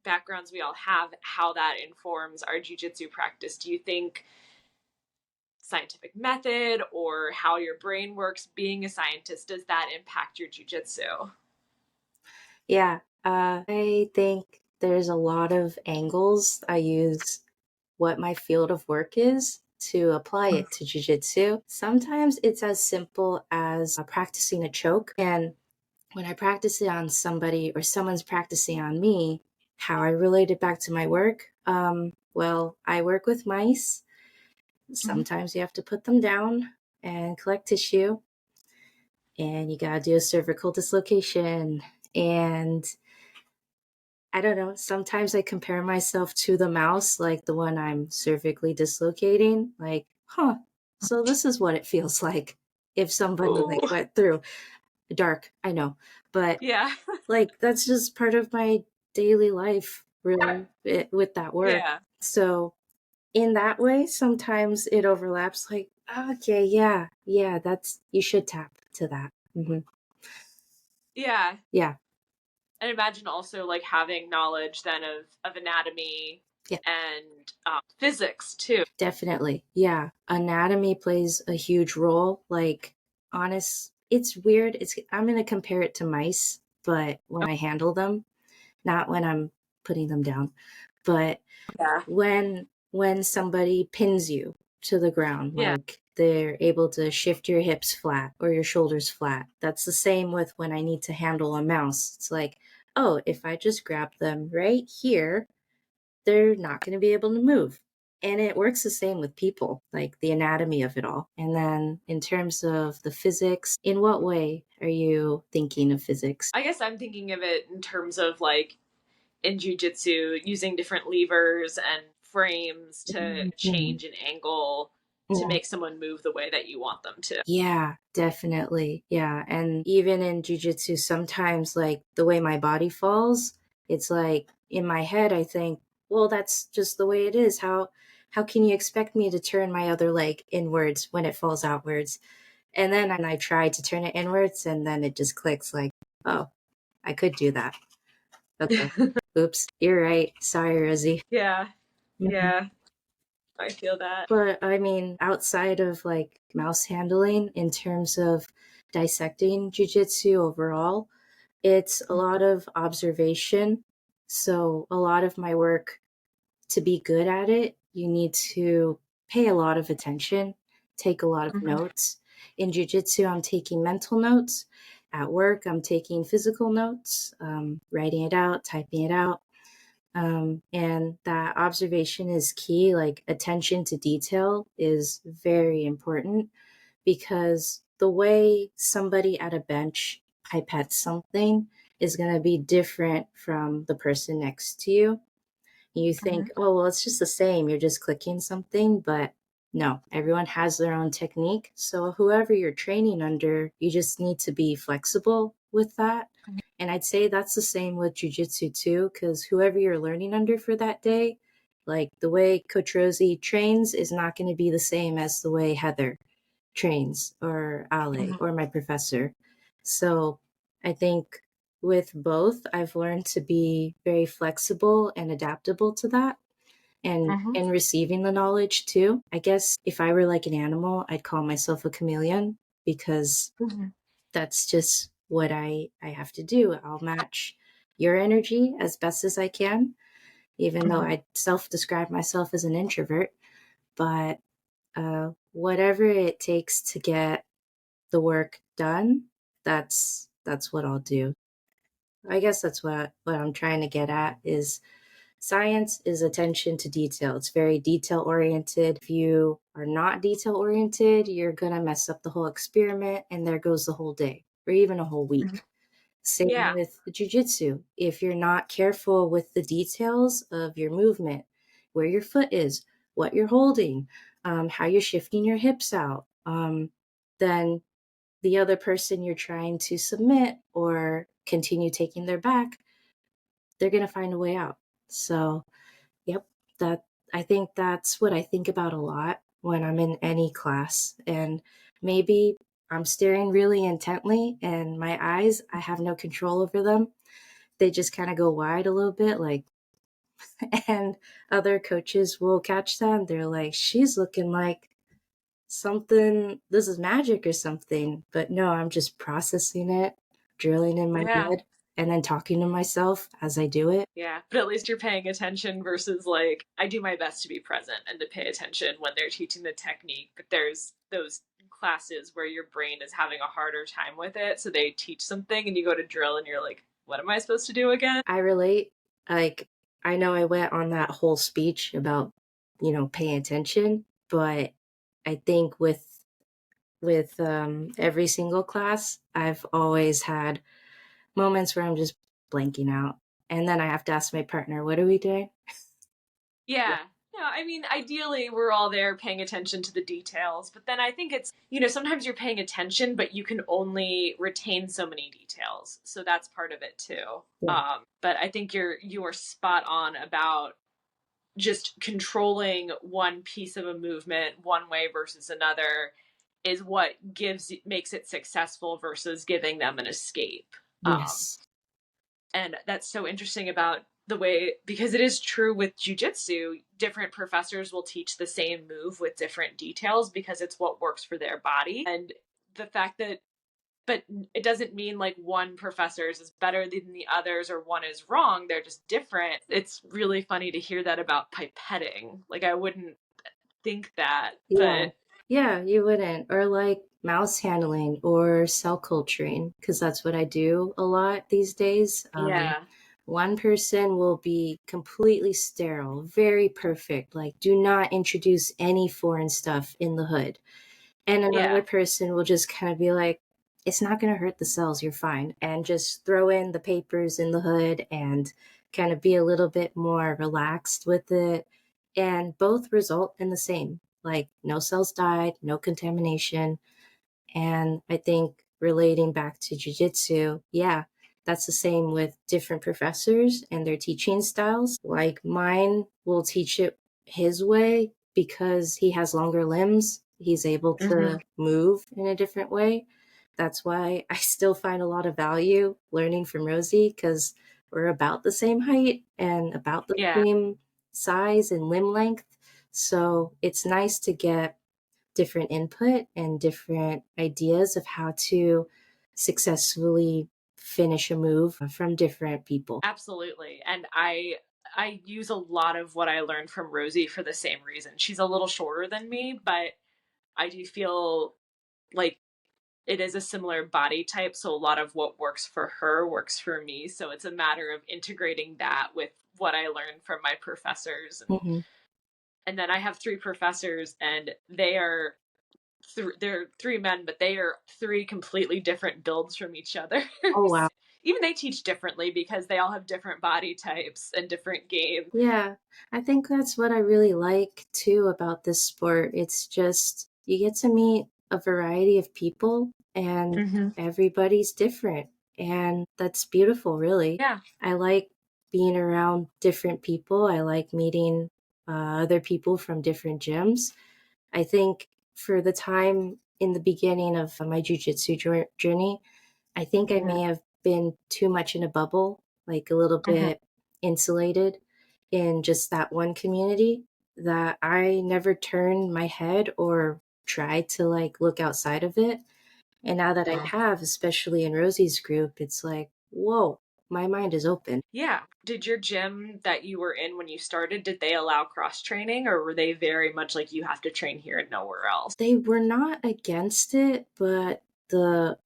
[SPEAKER 1] backgrounds we all have, how that informs our jiu-jitsu practice. Do you think scientific method or how your brain works being a scientist, does that impact your jiu-jitsu?
[SPEAKER 2] Yeah. I think there's a lot of angles. I use what my field of work is to apply it to jujitsu. Sometimes it's as simple as practicing a choke. And when I practice it on somebody or someone's practicing on me, how I relate it back to my work. Well, I work with mice.
[SPEAKER 1] Mm-hmm.
[SPEAKER 2] Sometimes you have to put them down and collect tissue, and you gotta do a cervical dislocation. And I don't know, sometimes I compare myself to the mouse, like the one I'm cervically dislocating. Like, huh, so this is what it feels like if somebody
[SPEAKER 1] Ooh.
[SPEAKER 2] like went through. Dark, I know, but
[SPEAKER 1] Yeah.
[SPEAKER 2] like that's just part of my daily life, really, with that work.
[SPEAKER 1] Yeah.
[SPEAKER 2] So in that way, sometimes it overlaps. Like, okay, yeah, yeah, that's you should tap to that. Hmm.
[SPEAKER 1] Yeah.
[SPEAKER 2] Yeah,
[SPEAKER 1] And imagine also like having knowledge then of anatomy
[SPEAKER 2] yeah,
[SPEAKER 1] and physics too.
[SPEAKER 2] definitely. Yeah, anatomy plays a huge role. Like, honest, it's weird. It's I'm gonna compare it to mice, but when I handle them, not when I'm putting them down, but
[SPEAKER 1] Yeah.
[SPEAKER 2] when somebody pins you to the ground,
[SPEAKER 1] Yeah.
[SPEAKER 2] like they're able to shift your hips flat or your shoulders flat. That's the same with when I need to handle a mouse. It's like, oh, if I just grab them right here, they're not going to be able to move. And it works the same with people, like the anatomy of it all. And then in terms of the physics, in what way are you thinking of physics?
[SPEAKER 1] I guess I'm thinking of it in terms of like in jujitsu, using different levers and frames to
[SPEAKER 2] Mhm.
[SPEAKER 1] change an angle to
[SPEAKER 2] Yeah.
[SPEAKER 1] make someone move the way that you want them to.
[SPEAKER 2] Yeah, definitely. Yeah. And even in jujitsu, sometimes like the way my body falls, it's like in my head, I think, well, that's just the way it is. How can you expect me to turn my other leg inwards when it falls outwards? And then I try to turn it inwards and then it just clicks like, oh, I could do that. Okay. Oops, you're right. Sorry, Rosie.
[SPEAKER 1] Yeah,
[SPEAKER 2] Mhm.
[SPEAKER 1] yeah, I feel that.
[SPEAKER 2] But I mean, outside of like mouse handling, in terms of dissecting jujitsu overall, it's a lot of observation. So, a lot of my work, to be good at it, you need to pay a lot of attention, take a lot of
[SPEAKER 1] Mhm,
[SPEAKER 2] notes. In jujitsu, I'm taking mental notes. At work, I'm taking physical notes, writing it out, typing it out. And that observation is key. Like attention to detail is very important because the way somebody at a bench pipettes something is going to be different from the person next to you. You think,
[SPEAKER 1] mhm,
[SPEAKER 2] oh, well, it's just the same. You're just clicking something. But no, everyone has their own technique. So, whoever you're training under, you just need to be flexible with that. And I'd say that's the same with jujitsu too, because whoever you're learning under for that day, like the way Coach Rosie trains is not going to be the same as the way Heather trains or Ale
[SPEAKER 1] mhm,
[SPEAKER 2] or my professor. So I think with both, I've learned to be very flexible and adaptable to that
[SPEAKER 1] mhm,
[SPEAKER 2] and receiving the knowledge too. I guess if I were like an animal, I'd call myself a chameleon because
[SPEAKER 1] mhm,
[SPEAKER 2] that's just what I have to do. I'll match your energy as best as I can, even though
[SPEAKER 1] mhm.
[SPEAKER 2] I self describe myself as an introvert. But whatever it takes to get the work done, that's what I'll do. I guess that's what I'm trying to get at is science is attention to detail. It's very detail oriented. If you are not detail oriented, you're going to mess up the whole experiment and there goes the whole day or even a whole
[SPEAKER 1] Mhm.
[SPEAKER 2] week. Same
[SPEAKER 1] Yeah,
[SPEAKER 2] with jujitsu. If you're not careful with the details of your movement, where your foot is, what you're holding, how you're shifting your hips out, then the other person you're trying to submit or continue taking their back, they're going to find a way out. So, yep, that I think that's what I think about a lot when I'm in any class. And maybe I'm staring really intently and my eyes, I have no control over them. They just kind of go wide a little bit, like, and other coaches will catch that and they're like, she's looking like something, this is magic or something. But no, I'm just processing it, drilling in my
[SPEAKER 1] yeah,
[SPEAKER 2] head, and then talking to myself as I do it.
[SPEAKER 1] yeah. But at least you're paying attention versus like I do my best to be present and to pay attention when they're teaching the technique. But there's those classes where your brain is having a harder time with it. So they teach something and you go to drill and you're like, what am I supposed to do again?
[SPEAKER 2] I relate. Like, I know I went on that whole speech about, paying attention, but I think with every single class, I've always had moments where I'm just blanking out. And then I have to ask my partner, what are we doing?
[SPEAKER 1] Yeah. No, I mean, ideally, we're all there paying attention to the details, but then I think sometimes you're paying attention, but you can only retain so many details. So that's part of it too.
[SPEAKER 2] Yeah.
[SPEAKER 1] But I think you are spot on about just controlling one piece of a movement one way versus another is what makes it successful versus giving them an escape. Um,
[SPEAKER 2] Yes.
[SPEAKER 1] and that's so interesting about the way, because it is true with jujitsu, different professors will teach the same move with different details because it's what works for their body. And the fact that, but it doesn't mean like one professor is better than the others or one is wrong. They're just different. It's really funny to hear that about pipetting. Like, I wouldn't think that,
[SPEAKER 2] Yeah.
[SPEAKER 1] but
[SPEAKER 2] Yeah, you wouldn't. Or like mouse handling or cell culturing, because that's what I do a lot these days.
[SPEAKER 1] yeah,
[SPEAKER 2] One person will be completely sterile, very perfect, like do not introduce any foreign stuff in the hood. And another
[SPEAKER 1] yeah,
[SPEAKER 2] person will just kind of be like, it's not going to hurt the cells, you're fine. And just throw in the papers in the hood and kind of be a little bit more relaxed with it. And both result in the same, like no cells died, no contamination. And I think relating back to jujitsu, yeah, that's the same with different professors and their teaching styles. Like mine will teach it his way because he has longer limbs. He's able
[SPEAKER 1] mm-hmm.
[SPEAKER 2] to move in a different way. That's why I still find a lot of value learning from Rosie because we're about the same height and about the
[SPEAKER 1] Yeah,
[SPEAKER 2] same size and limb length. So it's nice to get different input and different ideas of how to successfully finish a move from different people.
[SPEAKER 1] absolutely. And I use a lot of what I learned from Rosie for the same reason. She's a little shorter than me, but I do feel like it is a similar body type, so a lot of what works for her works for me. So it's a matter of integrating that with what I learned from my professors.
[SPEAKER 2] Hmm.
[SPEAKER 1] And then I have three professors, and they are they're three men, but they are three completely different builds from each other.
[SPEAKER 2] Oh, wow.
[SPEAKER 1] Even they teach differently because they all have different body types and different game.
[SPEAKER 2] Yeah, I think that's what I really like too about this sport. It's just you get to meet a variety of people and
[SPEAKER 1] Mm-hmm.
[SPEAKER 2] everybody's different. And that's beautiful, really.
[SPEAKER 1] Yeah.
[SPEAKER 2] I like being around different people. I like meeting other people from different gyms. I think for the time in the beginning of my jujitsu journey, I think I
[SPEAKER 1] Mm-hmm.
[SPEAKER 2] may have been too much in a bubble, like a little
[SPEAKER 1] Mm-hmm.
[SPEAKER 2] bit insulated in just that one community, that I never turned my head or tried to like look outside of it. And now that I have, especially in Rosie's group, it's like, whoa, my mind is open.
[SPEAKER 1] Yeah. Did your gym that you were in when you started, did they allow cross training, or were they very much like you have to train here and nowhere else?
[SPEAKER 2] They were not against it, but the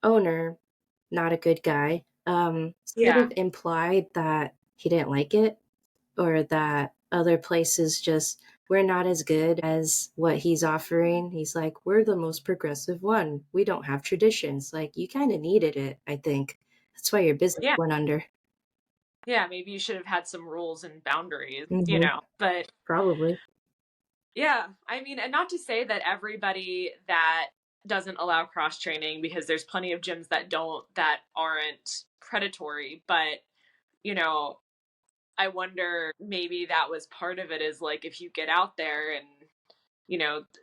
[SPEAKER 2] owner, not a good guy, sort
[SPEAKER 1] Yeah.
[SPEAKER 2] of implied that he didn't like it or that other places just we're not as good as what he's offering. He's like, we're the most progressive one. We don't have traditions. Like, you kind of needed it, I think. That's why your business
[SPEAKER 1] Yeah.
[SPEAKER 2] went under.
[SPEAKER 1] Yeah. Maybe you should have had some rules and boundaries,
[SPEAKER 2] Hmm.
[SPEAKER 1] But
[SPEAKER 2] Probably.
[SPEAKER 1] yeah, I mean, and not to say that everybody that doesn't allow cross training, because there's plenty of gyms that don't, that aren't predatory, but you know, I wonder maybe that was part of it, is like if you get out there and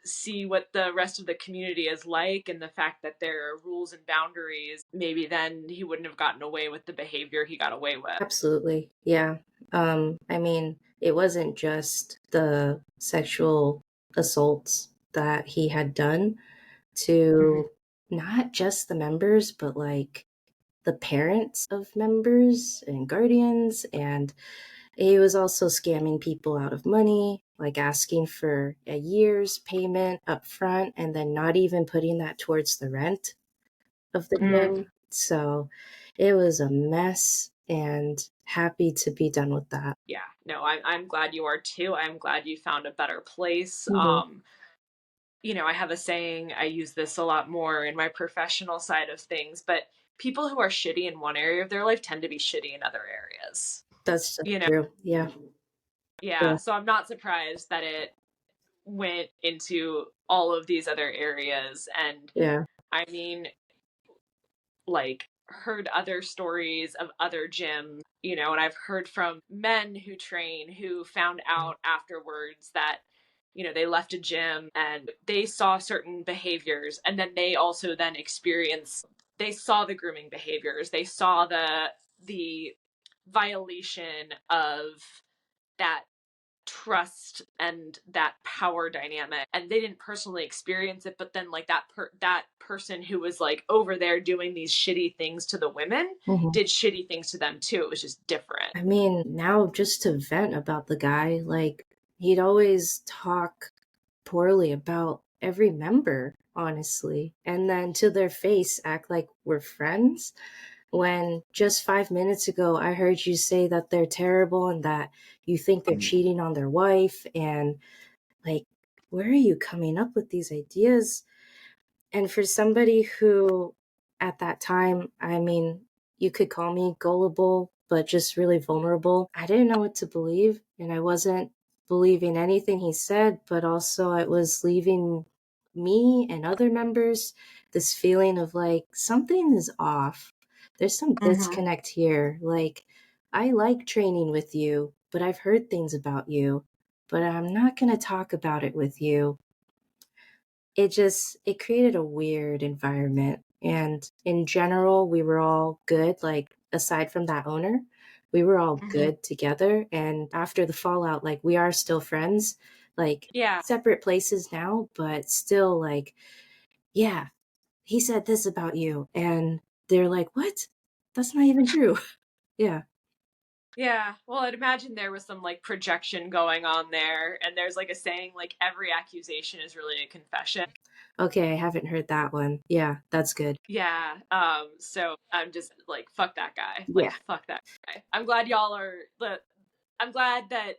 [SPEAKER 1] see what the rest of the community is like, and the fact that there are rules and boundaries, maybe then he wouldn't have gotten away with the behavior he got away with.
[SPEAKER 2] Absolutely. Yeah. I mean, it wasn't just the sexual assaults that he had done
[SPEAKER 1] Mhm.
[SPEAKER 2] to not just the members, but like the parents of members and guardians. And he was also scamming people out of money, like asking for a year's payment up front and then not even putting that towards the rent of the
[SPEAKER 1] Mm.
[SPEAKER 2] gym. So it was a mess and happy to be done with that.
[SPEAKER 1] Yeah, no, I'm glad you are too. I'm glad you found a better place.
[SPEAKER 2] Mhm.
[SPEAKER 1] I have a saying, I use this a lot more in my professional side of things, but people who are shitty in one area of their life tend to be shitty in other areas.
[SPEAKER 2] That's just
[SPEAKER 1] You know,
[SPEAKER 2] true. Yeah.
[SPEAKER 1] yeah.
[SPEAKER 2] Yeah.
[SPEAKER 1] So I'm not surprised that it went into all of these other areas. And
[SPEAKER 2] Yeah.
[SPEAKER 1] I mean, like, heard other stories of other gyms, and I've heard from men who train who found out afterwards that they left a gym and they saw certain behaviors, and then they also then experienced, they saw the grooming behaviors, they saw the violation of that trust and that power dynamic, and they didn't personally experience it, but then like that person who was like over there doing these shitty things to the women
[SPEAKER 2] Mhm.
[SPEAKER 1] did shitty things to them too. It was just different.
[SPEAKER 2] I mean, now just to vent about the guy, like he'd always talk poorly about every member, honestly, and then to their face act like we're friends. When just 5 minutes ago, I heard you say that they're terrible and that you think they're cheating on their wife. And like, where are you coming up with these ideas? And for somebody who, at that time, I mean, you could call me gullible, but just really vulnerable. I didn't know what to believe, and I wasn't believing anything he said, but also it was leaving me and other members this feeling of like something is off. There's some
[SPEAKER 1] Mm-hmm.
[SPEAKER 2] disconnect here. Like, I like training with you, but I've heard things about you, but I'm not going to talk about it with you. It created a weird environment, and in general we were all good, like aside from that owner, we were all
[SPEAKER 1] Hmm.
[SPEAKER 2] good together. And after the fallout, like we are still friends, like
[SPEAKER 1] Yeah.
[SPEAKER 2] separate places now, but still like, yeah, he said this about you. And they're like, what? That's not even true. Yeah.
[SPEAKER 1] Yeah. Well, I'd imagine there was some like projection going on there. And there's like a saying, like, every accusation is really a confession.
[SPEAKER 2] Okay. I haven't heard that one. Yeah. That's good.
[SPEAKER 1] Yeah. So I'm just like, fuck that guy. Like,
[SPEAKER 2] Yeah.
[SPEAKER 1] fuck that guy. I'm glad that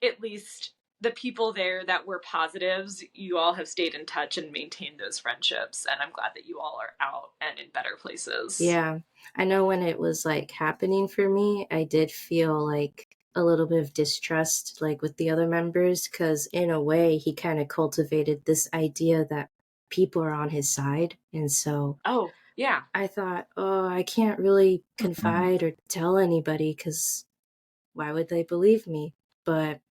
[SPEAKER 1] at least the people there that were positives, you all have stayed in touch and maintained those friendships. And I'm glad that you all are out and in better places.
[SPEAKER 2] Yeah. I know when it was like happening for me, I did feel like a little bit of distrust, like with the other members, because in a way, he kind of cultivated this idea that people are on his side. And so
[SPEAKER 1] Oh, yeah.
[SPEAKER 2] I thought, oh, I can't really confide or tell anybody because why would they believe me? But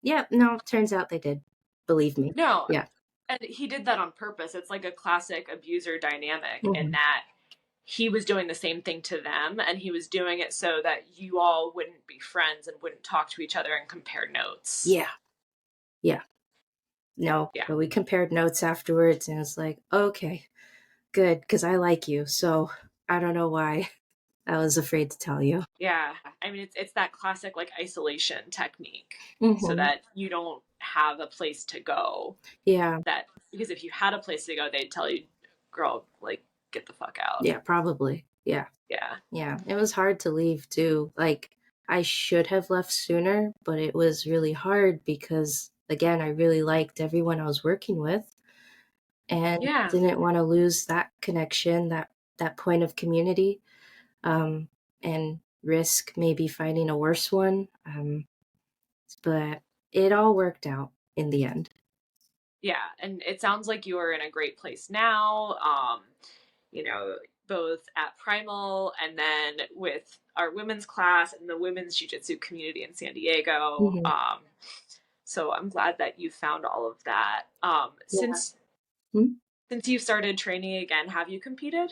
[SPEAKER 2] yeah, no, turns out they did believe me.
[SPEAKER 1] No,
[SPEAKER 2] Yeah.
[SPEAKER 1] and he did that on purpose. It's like a classic abuser dynamic in
[SPEAKER 2] Hmm.
[SPEAKER 1] that he was doing the same thing to them, and he was doing it so that you all wouldn't be friends and wouldn't talk to each other and compare notes.
[SPEAKER 2] Yeah. Yeah. No,
[SPEAKER 1] Yeah.
[SPEAKER 2] but we compared notes afterwards and it's like, okay, good, because I like you. So I don't know why I was afraid to tell you.
[SPEAKER 1] Yeah. I mean, it's that classic like isolation technique so
[SPEAKER 2] Hmm.
[SPEAKER 1] that you don't have a place to go.
[SPEAKER 2] Yeah.
[SPEAKER 1] That because if you had a place to go, they'd tell you, girl, like, get the fuck out.
[SPEAKER 2] Yeah, probably. Yeah.
[SPEAKER 1] Yeah.
[SPEAKER 2] Yeah. It was hard to leave too. Like, I should have left sooner, but it was really hard because, again, I really liked everyone I was working with and
[SPEAKER 1] Yeah.
[SPEAKER 2] didn't want to lose that connection, that point of community, um, and risk maybe finding a worse one. But it all worked out in the end.
[SPEAKER 1] Yeah. And it sounds like you are in a great place now. You know, both at Primal and then with our women's class and the women's jiu-jitsu community in San Diego.
[SPEAKER 2] Hmm.
[SPEAKER 1] So I'm glad that you found all of that.
[SPEAKER 2] Yeah.
[SPEAKER 1] Since
[SPEAKER 2] Hmm?
[SPEAKER 1] since you've started training again, have you competed?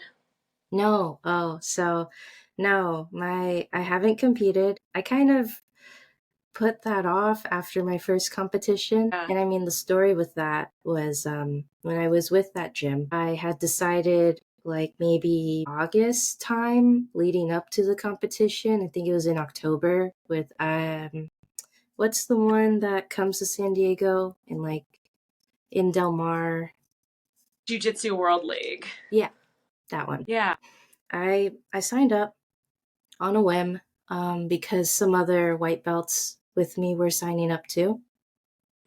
[SPEAKER 2] No. Oh, so no, I haven't competed. I kind of put that off after my first competition.
[SPEAKER 1] Yeah.
[SPEAKER 2] And I mean, the story with that was when I was with that gym, I had decided like maybe August time leading up to the competition. I think it was in October with what's the one that comes to San Diego and like in Del Mar?
[SPEAKER 1] Jiu-Jitsu World League.
[SPEAKER 2] Yeah, that one.
[SPEAKER 1] Yeah.
[SPEAKER 2] I signed up on a whim because some other white belts with me were signing up too.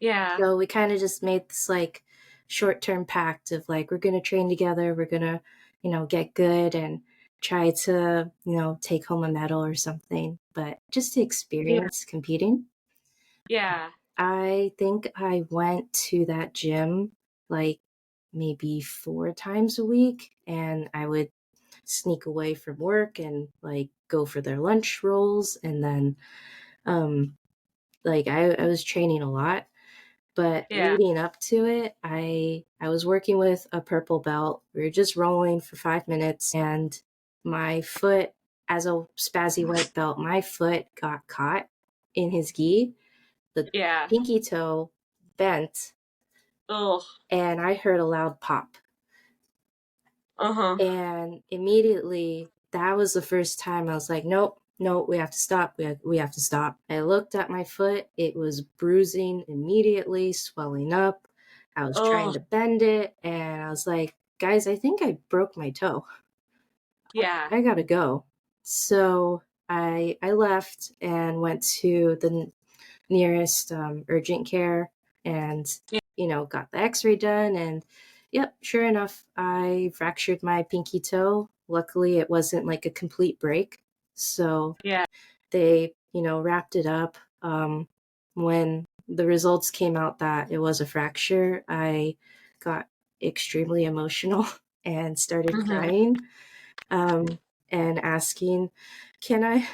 [SPEAKER 1] Yeah.
[SPEAKER 2] So we kind of just made this like short term pact of like, we're going to train together, we're going to, get good and try to, take home a medal or something. But just to
[SPEAKER 1] Yeah.
[SPEAKER 2] experience competing,
[SPEAKER 1] Yeah.
[SPEAKER 2] I think I went to that gym like maybe 4 times a week and I would sneak away from work and like go for their lunch rolls and then um like I was training a lot, but
[SPEAKER 1] Yeah.
[SPEAKER 2] leading up to it I was working with a purple belt. We were just rolling for 5 minutes and my foot, as a spazzy white belt, my foot got caught in his gi. The
[SPEAKER 1] Yeah.
[SPEAKER 2] pinky toe bent
[SPEAKER 1] Ugh.
[SPEAKER 2] and I heard a loud pop.
[SPEAKER 1] Uh-huh.
[SPEAKER 2] And immediately, that was the first time I was like, nope, nope, we have to stop. We have to stop. I looked at my foot. It was bruising immediately, swelling up. I was trying
[SPEAKER 1] Ugh.
[SPEAKER 2] to bend it. And I was like, guys, I think I broke my toe.
[SPEAKER 1] Yeah.
[SPEAKER 2] I gotta go. So I left and went to the nearest urgent care and
[SPEAKER 1] Yeah.
[SPEAKER 2] got the x-ray done and yep, sure enough, I fractured my pinky toe. Luckily it wasn't like a complete break, so
[SPEAKER 1] Yeah.
[SPEAKER 2] they wrapped it up. When the results came out that it was a fracture, I got extremely emotional and started
[SPEAKER 1] Hmm.
[SPEAKER 2] crying, um, and asking, "Can I,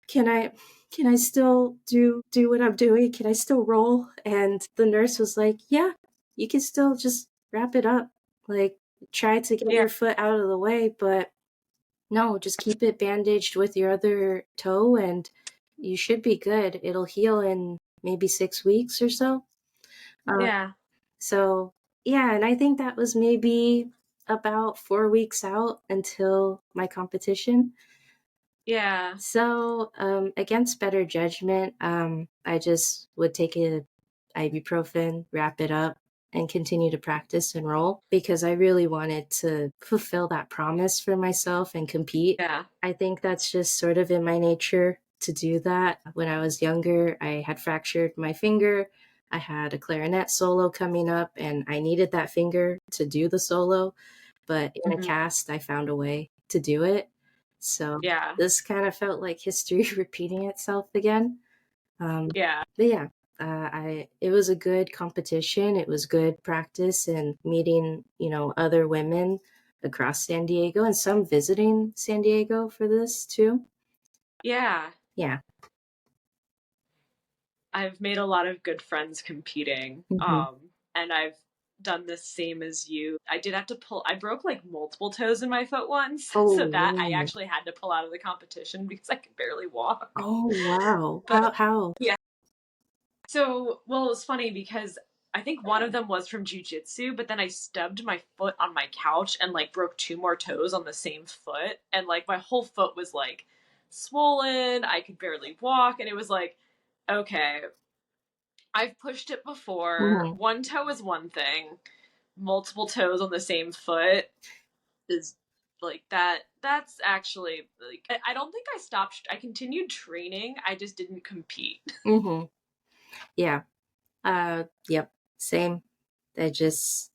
[SPEAKER 2] can I, can I still do what I'm doing? Can I still roll?" And the nurse was like, "Yeah, you can still just wrap it up. Like, try to get
[SPEAKER 1] Yeah.
[SPEAKER 2] your foot out of the way, but No, just keep it bandaged with your other toe and you should be good. It'll heal in maybe 6 weeks or so. Um,
[SPEAKER 1] Yeah.
[SPEAKER 2] so, yeah, and I think that was maybe about 4 weeks out until my competition.
[SPEAKER 1] Yeah.
[SPEAKER 2] So, against better judgment, I just would take a ibuprofen, wrap it up, and continue to practice and roll because I really wanted to fulfill that promise for myself and compete.
[SPEAKER 1] Yeah.
[SPEAKER 2] I think that's just sort of in my nature to do that. When I was younger, I had fractured my finger. I had a clarinet solo coming up, and I needed that finger to do the solo. But in a
[SPEAKER 1] Mhm.
[SPEAKER 2] cast, I found a way to do it. So
[SPEAKER 1] Yeah.
[SPEAKER 2] this kind of felt like history repeating itself again.
[SPEAKER 1] Yeah.
[SPEAKER 2] But yeah, I it was a good competition. It was good practice and meeting, other women across San Diego and some visiting San Diego for this too.
[SPEAKER 1] Yeah.
[SPEAKER 2] Yeah.
[SPEAKER 1] I've made a lot of good friends competing.
[SPEAKER 2] Hmm.
[SPEAKER 1] And I've done the same as you. I did have to I broke like multiple toes in my foot once.
[SPEAKER 2] Oh
[SPEAKER 1] So that I
[SPEAKER 2] wow.
[SPEAKER 1] actually had to pull out of the competition because I could barely walk.
[SPEAKER 2] Oh wow.
[SPEAKER 1] But
[SPEAKER 2] How?
[SPEAKER 1] yeah. So, well, it was funny because I think one of them was from jujitsu, but then I stubbed my foot on my couch and like broke two more toes on the same foot. And like my whole foot was like swollen. I could barely walk. And it was like, okay, I've pushed it before.
[SPEAKER 2] Hmm.
[SPEAKER 1] One toe is one thing, multiple toes on the same foot is like that. That's actually like, I don't think I stopped. I continued training. I just didn't compete.
[SPEAKER 2] Hmm. Yeah. Yep. Same. I just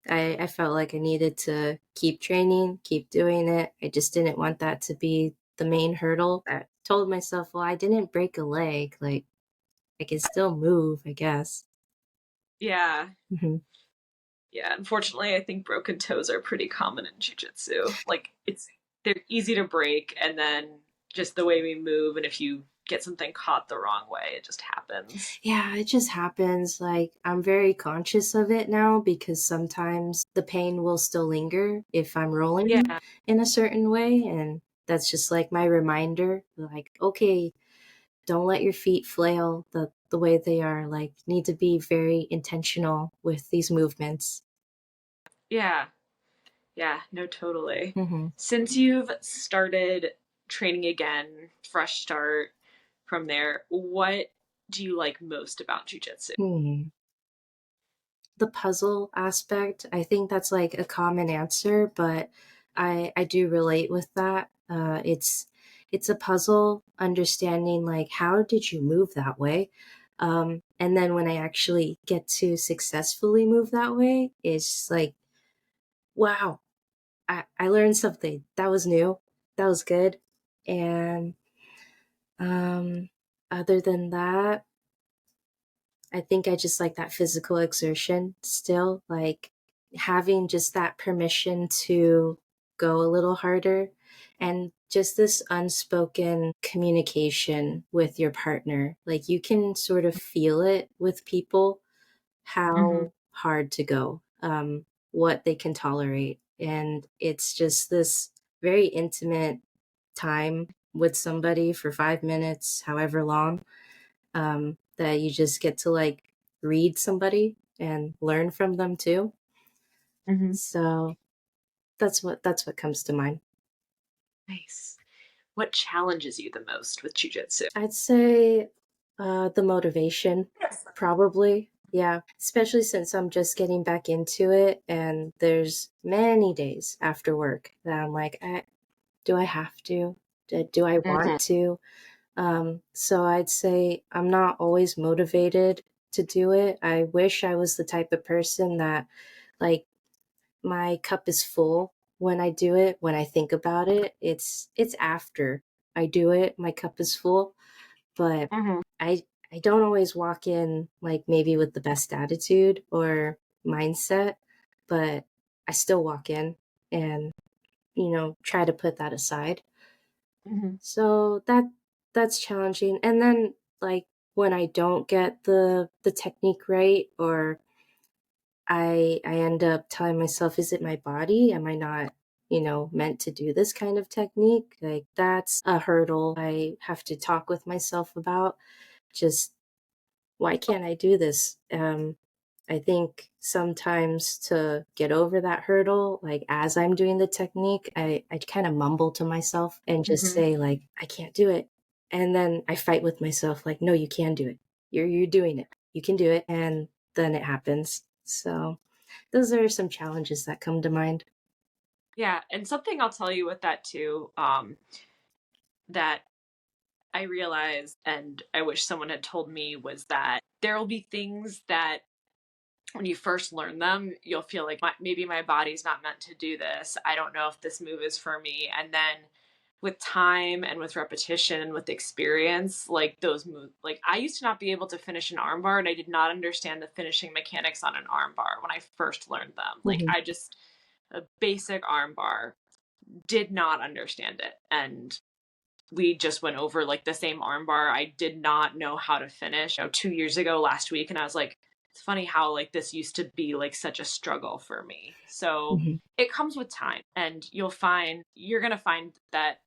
[SPEAKER 2] I felt like I needed to keep training, keep doing it. I just didn't want that to be the main hurdle. I told myself, well, I didn't break a leg. Like, I can still move, I guess.
[SPEAKER 1] Yeah.
[SPEAKER 2] Hmm.
[SPEAKER 1] Yeah, unfortunately, I think broken toes are pretty common in jujitsu. Like they're easy to break, and then just the way we move, and if you get something caught the wrong way, it just happens.
[SPEAKER 2] Yeah, it just happens. Like, I'm very conscious of it now because sometimes the pain will still linger if I'm rolling
[SPEAKER 1] Yeah,
[SPEAKER 2] in a certain way. And that's just like my reminder, like, okay, don't let your feet flail the way they are. Like, need to be very intentional with these movements.
[SPEAKER 1] yeah, yeah. No, totally.
[SPEAKER 2] Hmm.
[SPEAKER 1] Since you've started training again, fresh start from there. What do you like most about jujitsu?
[SPEAKER 2] Hmm. The puzzle aspect, I think that's like a common answer, but I do relate with that. It's a puzzle understanding like how did you move that way, and then when I actually get to successfully move that way, it's like wow, I learned something that was new, that was good, and um, other than that, I think I just like that physical exertion still, like having just that permission to go a little harder and just this unspoken communication with your partner. Like you can sort of feel it with people
[SPEAKER 1] Mm-hmm.
[SPEAKER 2] how hard to go, what they can tolerate. And it's just this very intimate time with somebody for 5 minutes, however long, that you just get to like read somebody and learn from them too.
[SPEAKER 1] Mm-hmm.
[SPEAKER 2] So that's what comes to mind.
[SPEAKER 1] Nice. What challenges you the most with jujitsu?
[SPEAKER 2] I'd say the motivation, probably. Yeah, especially since I'm just getting back into it, and there's many days after work that I'm like, do I have to? Do I
[SPEAKER 1] Mm-hmm.
[SPEAKER 2] want to? So I'd say I'm not always motivated to do it. I wish I was the type of person that like my cup is full when I do it, when I think about it. It's after I do it, my cup is full, but
[SPEAKER 1] Mm-hmm.
[SPEAKER 2] I I don't always walk in like maybe with the best attitude or mindset, but I still walk in and try to put that aside.
[SPEAKER 1] Mm-hmm.
[SPEAKER 2] So that's challenging. And then like when I don't get the technique right, or I end up telling myself, is it my body? Am I not meant to do this kind of technique. Like, that's a hurdle I have to talk with myself about. Just, why can't I do this? I think sometimes to get over that hurdle, like as I'm doing the technique, I kind of mumble to myself and just
[SPEAKER 1] Mm-hmm.
[SPEAKER 2] say, like, I can't do it. And then I fight with myself, like, no, you can do it. You're doing it. You can do it. And then it happens. So those are some challenges that come to mind.
[SPEAKER 1] Yeah, and something I'll tell you with that too, that I realized, and I wish someone had told me, was that there will be things that when you first learn them, you'll feel like maybe my body's not meant to do this. I don't know if this move is for me. And then with time and with repetition and with experience, like those moves, like I used to not be able to finish an armbar, and I did not understand the finishing mechanics on an armbar when I first learned them. Like
[SPEAKER 2] Mhm.
[SPEAKER 1] I just, a basic armbar, did not understand it. And we just went over like the same armbar. I did not know how to finish 2 years ago last week. And I was like, it's funny how like this used to be like such a struggle for me. So
[SPEAKER 2] Mhm.
[SPEAKER 1] it comes with time, and you're going to find that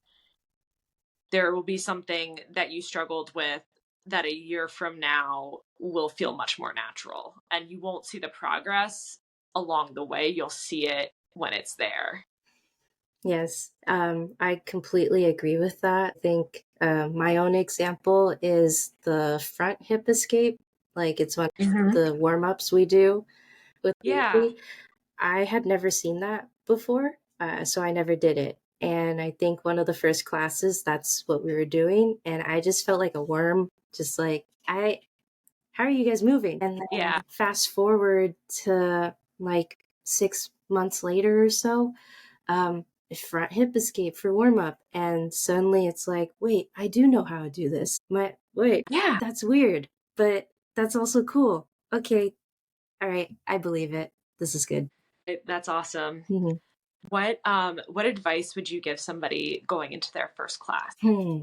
[SPEAKER 1] there will be something that you struggled with that a year from now will feel much more natural, and you won't see the progress along the way. You'll see it when it's there.
[SPEAKER 2] Yes, I completely agree with that. I think my own example is the front hip escape. Like, it's one of
[SPEAKER 1] Mm-hmm.
[SPEAKER 2] the warm ups we do with
[SPEAKER 1] Yeah.
[SPEAKER 2] Lucy. I had never seen that before, so I never did it. And I think one of the first classes, that's what we were doing. And I just felt like a worm, just like, how are you guys moving? And then
[SPEAKER 1] Yeah.
[SPEAKER 2] fast forward to like 6 months later or so, front hip escape for warm up. And suddenly it's like, wait, I do know how to do this. Wait,
[SPEAKER 1] Yeah.
[SPEAKER 2] that's weird, but that's also cool. Okay, all right, I believe it. This is good.
[SPEAKER 1] That's awesome.
[SPEAKER 2] Mhm.
[SPEAKER 1] What advice would you give somebody going into their first class?
[SPEAKER 2] Hmm.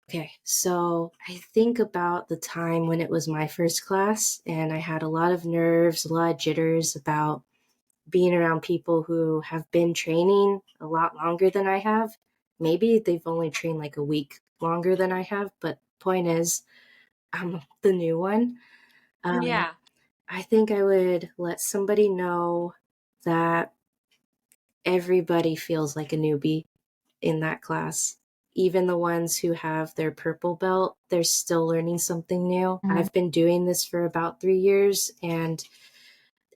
[SPEAKER 2] Okay, so I think about the time when it was my first class, and I had a lot of nerves, a lot of jitters about being around people who have been training a lot longer than I have. Maybe they've only trained like a week longer than I have, but point is, I'm the new one. Um,
[SPEAKER 1] Yeah.
[SPEAKER 2] I think I would let somebody know that everybody feels like a newbie in that class. Even the ones who have their purple belt, they're still learning something new.
[SPEAKER 1] Mhm.
[SPEAKER 2] I've been doing this for about 3 years, and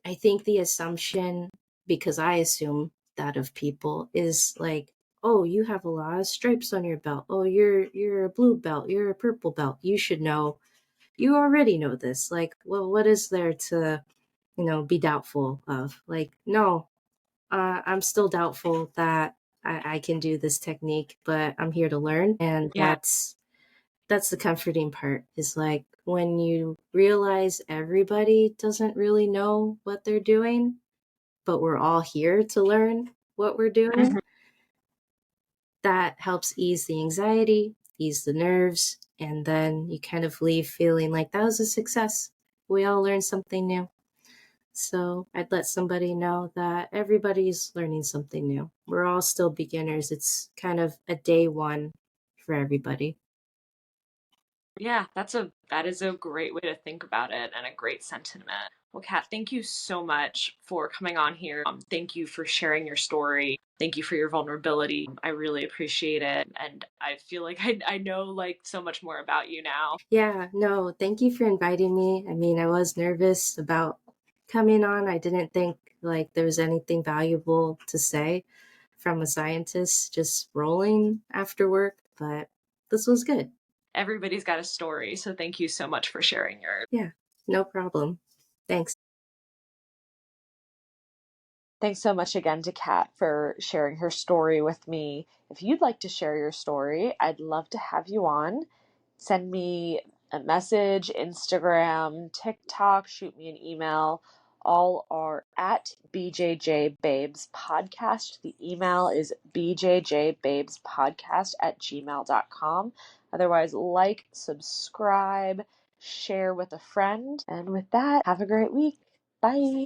[SPEAKER 2] I think the assumption, because I assume that of people, is like, oh, you have a lot of stripes on your belt. Oh, you're a blue belt, you're a purple belt. You should know. You already know this. Like, well, what is there to, be doubtful of? Like, no, I'm still doubtful that I can do this technique, but I'm here to learn. And
[SPEAKER 1] Yeah.
[SPEAKER 2] that's the comforting part, is like when you realize everybody doesn't really know what they're doing, but we're all here to learn what we're doing.
[SPEAKER 1] Mhm.
[SPEAKER 2] That helps ease the anxiety, ease the nerves, and then you kind of leave feeling like that was a success. We all learned something new. So I'd let somebody know that everybody's learning something new. We're all still beginners. It's kind of a day one for everybody.
[SPEAKER 1] Yeah, that is a great way to think about it, and a great sentiment. Well, Kat, thank you so much for coming on here. Thank you for sharing your story. Thank you for your vulnerability. I really appreciate it, and I feel like I know like so much more about you now.
[SPEAKER 2] Yeah, no, thank you for inviting me. I mean, I was nervous about coming on. I didn't think like there was anything valuable to say from a scientist just rolling after work, but this was good.
[SPEAKER 1] Everybody's got a story, so thank you so much for sharing yours.
[SPEAKER 2] Yeah, no problem. Thanks.
[SPEAKER 1] Thanks so much again to Kat for sharing her story with me. If you'd like to share your story, I'd love to have you on. Send me a message, Instagram, TikTok, shoot me an email. All are at BJJ Babes Podcast. The email is bjjbabespodcast@gmail.com. Otherwise, like, subscribe, share with a friend. And with that, have a great week. Bye.